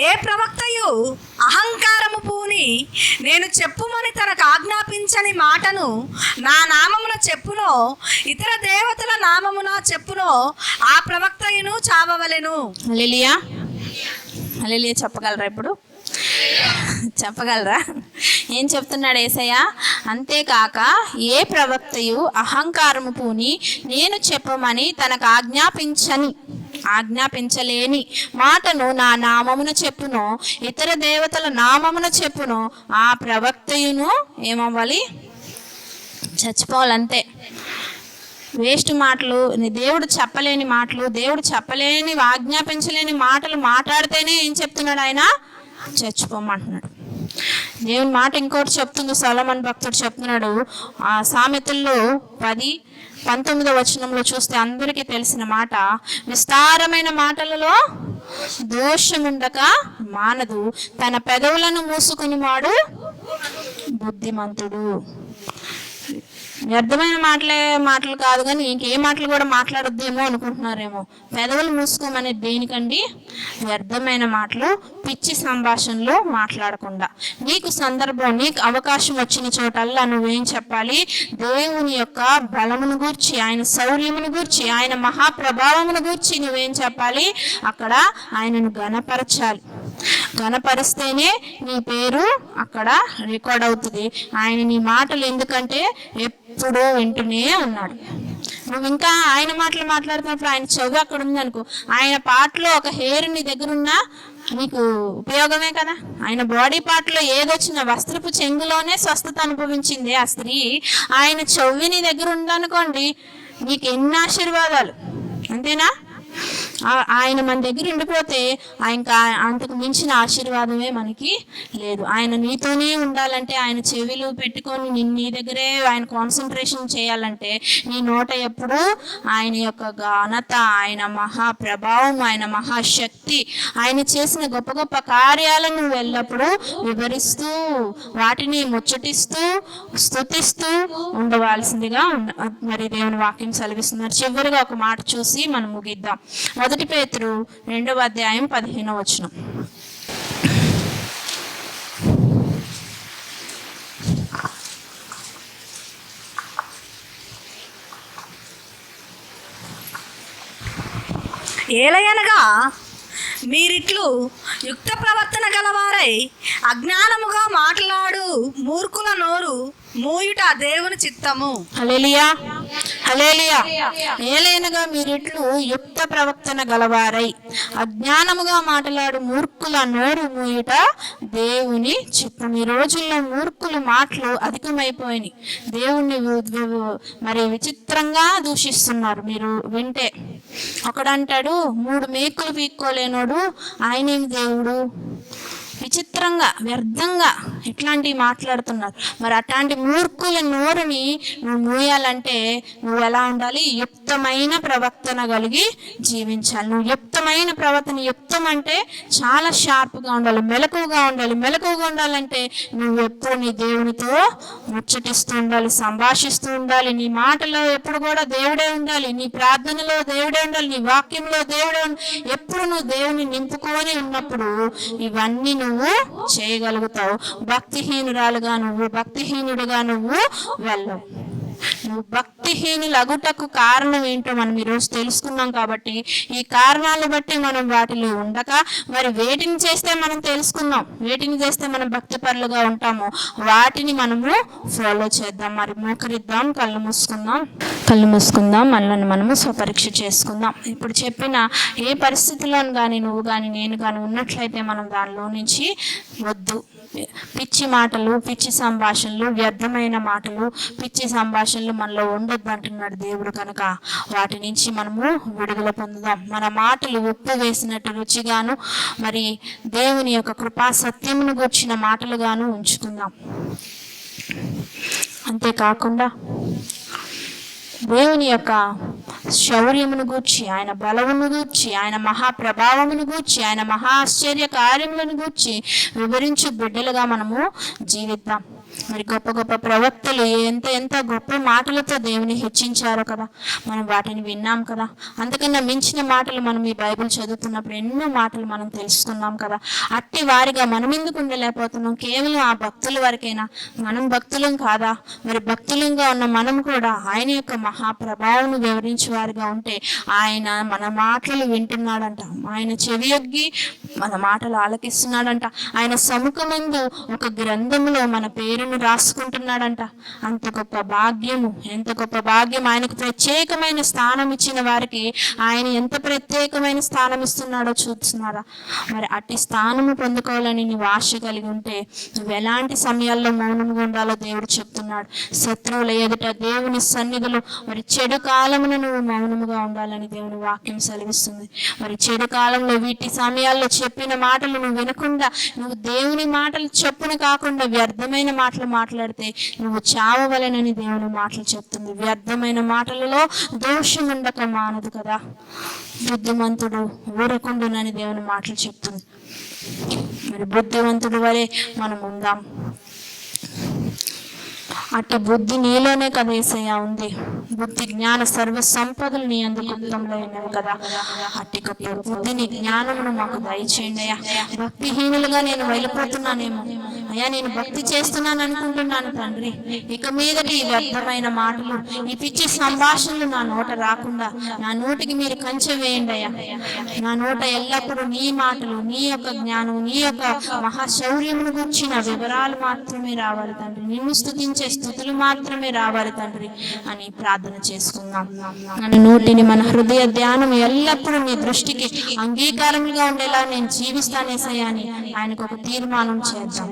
ఏ ప్రవక్తయు అహంకారము పూని నేను చెప్పుమని తనకు ఆజ్ఞాపించని మాటను నా నామమున చెప్పునో, ఇతర దేవతల నామమున చెప్పునో, ఆ ప్రవక్తయును చావవలెను. హల్లెలూయా. హల్లెలూయా చెప్పగలరా? ఇప్పుడు చెప్పగలరా? ఏం చెప్తున్నాడు యేసయ్య? అంతేకాక ఏ ప్రవక్తయు అహంకారము పూని నేను చెప్పమని తనకు ఆజ్ఞాపించలేని మాటను నా నామమున చెప్పునో, ఇతర దేవతల నామమున చెప్పునో, ఆ ప్రవక్తయును ఏమవ్వాలి? చచ్చిపోవాలంతే. వేస్ట్ మాటలు, దేవుడు చెప్పలేని మాటలు, దేవుడు చెప్పలేని ఆజ్ఞాపించలేని మాటలు మాట్లాడితేనే ఏం చెప్తున్నాడు ఆయన? చచ్చిపోమంటున్నాడు. దేవుని మాట ఇంకోటి చెప్తుంది. సొలొమోను భక్తుడు చెప్తున్నాడు. ఆ సామెతల్లో 10:19వ వచనంలో చూస్తే అందరికీ తెలిసిన మాట, విస్తారమైన మాటలలో దోషముండక మానదు, తన పెదవులను మూసుకుని వాడు బుద్ధిమంతుడు. వ్యర్థమైన మాటలు కాదు, కానీ ఇంకే మాటలు కూడా మాట్లాడొద్దేమో అనుకుంటున్నారేమో. పెదవులు మూసుకోమని దేనికండి? వ్యర్థమైన మాటలు, పిచ్చి సంభాషణలు మాట్లాడకుండా. నీకు సందర్భం, నీకు అవకాశం వచ్చిన చోటల్లా నువ్వేం చెప్పాలి? దేవుని యొక్క బలమును గూర్చి, ఆయన శౌర్యమును గూర్చి, ఆయన మహాప్రభావమును గూర్చి నువ్వేం చెప్పాలి? అక్కడ ఆయనను గణపరచాలి. గణపరిస్తేనే నీ పేరు అక్కడ రికార్డ్ అవుతుంది. ఆయన నీ మాటలు ఎందుకంటే ఎప్పుడూ వింటూనే ఉన్నాడు. నువ్వు ఇంకా ఆయన మాటలు మాట్లాడుతున్నప్పుడు ఆయన చెవి అక్కడ ఉంది అనుకో, ఆయన పాటలో ఒక హెయిర్ నీ దగ్గర ఉన్నా నీకు ఉపయోగమే కదా. ఆయన బాడీ పార్ట్లో ఏదొచ్చినా, వస్త్రపు చెంగులోనే స్వస్థత అనుభవించింది ఆ స్త్రీ. ఆయన చెవి నీ దగ్గర ఉందనుకోండి, నీకు ఎన్ని ఆశీర్వాదాలు. అంతేనా? ఆయన మన దగ్గర ఉండిపోతే ఇంకా అంతకు మించిన ఆశీర్వాదమే మనకి లేదు. ఆయన నీతోనే ఉండాలంటే, ఆయన చెవిలు పెట్టుకొని నీ దగ్గరే ఆయన కాన్సన్ట్రేషన్ చేయాలంటే, నీ నోట ఎప్పుడు ఆయన యొక్క ఘనత, ఆయన మహాప్రభావం, ఆయన మహాశక్తి, ఆయన చేసిన గొప్ప గొప్ప కార్యాలను ఎల్లప్పుడూ వివరిస్తూ, వాటిని ముచ్చటిస్తూ, స్తుతిస్తూ ఉండవలసిందిగా మరి దేవుని వాక్యం సెలవిస్తున్నారు. చివరిగా ఒక మాట చూసి మనం ముగిద్దాం. 1 పేతురు 2వ అధ్యాయం 15వ వచనం. ఏలయనగా మీరిట్లు యుక్త ప్రవర్తన గలవారై అజ్ఞానముగా మాట్లాడు మూర్ఖుల నోరు మూయుట దేవుని చిత్తము. హల్లెలూయా. హల్లెలూయా. ఏలైనగా మీరిట్లు యుక్త ప్రవర్తన గలవారై అజ్ఞానముగా మాట్లాడు మూర్ఖుల నోరు మూయుట దేవుని చిత్తం. ఈ రోజుల్లో మూర్ఖుల మాటలు అధికమైపోయినాయి. దేవుణ్ణి మరి విచిత్రంగా దూషిస్తున్నారు. మీరు వింటే ఒకడంటాడు, 3 మేకులు పీక్కోలేనోడు ఆయనేం దేవుడు, విచిత్రంగా వ్యర్థంగా ఇట్లాంటివి మాట్లాడుతున్నారు. మరి అట్లాంటి మూర్ఖుల నోరుని నువ్వు మూయాలంటే నువ్వు ఎలా ఉండాలి? యుక్తమైన ప్రవర్తన కలిగి జీవించాలి. నువ్వు యుక్తమైన ప్రవర్తన, యుక్తం అంటే చాలా షార్ప్గా ఉండాలి, మెలకువగా ఉండాలి. మెలకువగా ఉండాలంటే నువ్వు ఎప్పుడు నీ దేవునితో ముచ్చటిస్తూ ఉండాలి, సంభాషిస్తూ ఉండాలి. నీ మాటలో ఎప్పుడు కూడా దేవుడే ఉండాలి, నీ ప్రార్థనలో దేవుడే ఉండాలి, నీ వాక్యంలో దేవుడే ఉండాలి. ఎప్పుడు నువ్వు దేవుని నింపుకొని ఉన్నప్పుడు ఇవన్నీ నువ్వు చేయగలుగుతావు. భక్తిహీనురాలుగా నువ్వు, భక్తిహీనుడిగా నువ్వు వెళ్ళవు. నువ్వు భక్తిహీనులు అగుటకు కారణం ఏంటో మనం ఈరోజు తెలుసుకున్నాం. కాబట్టి ఈ కారణాలను బట్టి మనం వాటిలో ఉండక మరి వేటిని చేస్తే మనం తెలుసుకుందాం, వేటిని చేస్తే మనం భక్తి పరులుగా ఉంటామో వాటిని మనము ఫాలో చేద్దాం. మరి మోకరిద్దాం, కళ్ళు మూసుకుందాం, మనల్ని మనము స్వపరీక్ష చేసుకుందాం. ఇప్పుడు చెప్పిన ఏ పరిస్థితిలోను కానీ నువ్వు కానీ నేను కానీ ఉన్నట్లయితే మనం దానిలో నుంచి వద్దు. పిచ్చి మాటలు, పిచ్చి సంభాషణలు, వ్యర్థమైన మాటలు, పిచ్చి సంభాషణలు మనలో ఉండొద్దు అంటున్నాడు దేవుడు. కనుక వాటి నుంచి మనము విడుదల పొందుదాం. మన మాటలు ఉప్పు వేసినట్టు రుచిగాను, మరి దేవుని యొక్క కృపా సత్యమును గూర్చిన మాటలుగాను ఉంచుకుందాం. అంతేకాకుండా దేవుని యొక్క శౌర్యమును గూర్చి, ఆయన బలమును గూర్చి, ఆయన మహాప్రభావమును గూర్చి, ఆయన మహా ఆశ్చర్య కార్యములను గూర్చి వివరించు బిడ్డలుగా మనము జీవిద్దాం. మరి గొప్ప గొప్ప ప్రవక్తలు ఎంత గొప్ప మాటలతో దేవుని హెచ్చించారో కదా, మనం వాటిని విన్నాం కదా. అంతకన్నా మించిన మాటలు మనం ఈ బైబిల్ చదువుతున్నప్పుడు ఎన్నో మాటలు మనం తెలుసుకున్నాం కదా. అట్టి వారిగా మనం ఎందుకు ఉండలేకపోతున్నాం? కేవలం ఆ భక్తుల వరకైనా? మనం భక్తులం కాదా? మరి భక్తులంగా ఉన్న మనం కూడా ఆయన యొక్క మహాప్రభావం వివరించే వారిగా ఉంటే ఆయన మన మాటలు వింటున్నాడంట, ఆయన చెవియొగ్గి మన మాటలు ఆలకిస్తున్నాడంట, ఆయన సముఖమందు ఒక గ్రంథములో మన పేరును రాసుకుంటున్నాడంట. అంత గొప్ప భాగ్యము, ఎంత గొప్ప భాగ్యం! ఆయనకు ప్రత్యేకమైన స్థానం ఇచ్చిన వారికి ఆయన ఎంత ప్రత్యేకమైన స్థానం ఇస్తున్నాడో చూస్తున్నారా? మరి అట్టి స్థానము పొందుకోవాలని నీవు ఆశ కలిగి ఉంటే నువ్వు ఎలాంటి సమయాల్లో మౌనంగా ఉండాలో దేవుడు చెప్తున్నాడు. శత్రువుల ఎదుట దేవుని సన్నిధిలో మరి చెడు కాలమున నువ్వు మౌనముగా ఉండాలని దేవుని వాక్యం సెలవిస్తుంది. మరి చెడు కాలంలో వీటి సమయాల్లో చెప్పిన మాటలు నువ్వు వినకుండా, నువ్వు దేవుని మాటలు చెప్పున కాకుండా వ్యర్థమైన మాటలు మాట్లాడితే నువ్వు చావవలెనని దేవుని మాటలు చెప్తుంది. వ్యర్థమైన మాటలలో దోషం ఉండక మానదు కదా. బుద్ధిమంతుడు ఊరకుండునని దేవుని మాటలు చెప్తుంది. మరి బుద్ధివంతుడు వలె మనం ఉందాం. అట్టి బుద్ధి నీలోనే కదా యేసయ్య ఉంది. బుద్ధి జ్ఞాన సర్వ సంపదలు నీ అందు గుప్తంలో ఉన్నవి కదా. అట్టి గొప్ప బుద్ధిని, జ్ఞానమును మాకు దయచేయండి అయ్యా. భక్తిహీనులుగా నేను వెళ్ళిపోతున్నానేమో అయ్యా, నేను భక్తి చేస్తున్నాను అనుకుంటున్నాను తండ్రి. ఇక మీదటి ఈ వ్యర్థమైన మాటలు, ఈ పిచ్చి సంభాషణలు నా నోట రాకుండా నా నోటికి మీరు కంచె వేయండి అయ్యా. నా నోట ఎల్లప్పుడూ నీ మాటలు, నీ యొక్క జ్ఞానం, నీ యొక్క మహాశౌర్యమును గురించిన వివరాలు మాత్రమే రావాలి తండ్రి. నిన్ను స్తుతించే స్తుతులు మాత్రమే రావాలి తండ్రి అని ప్రార్థన చేసుకుందాం. మన నోటిని, మన హృదయ ధ్యానం ఎల్లప్పుడూ నీ దృష్టికి అంగీకారముగా ఉండేలా నేను జీవిస్తానేసయ్యా అని ఆయనకు ఒక తీర్మానం చేద్దాం.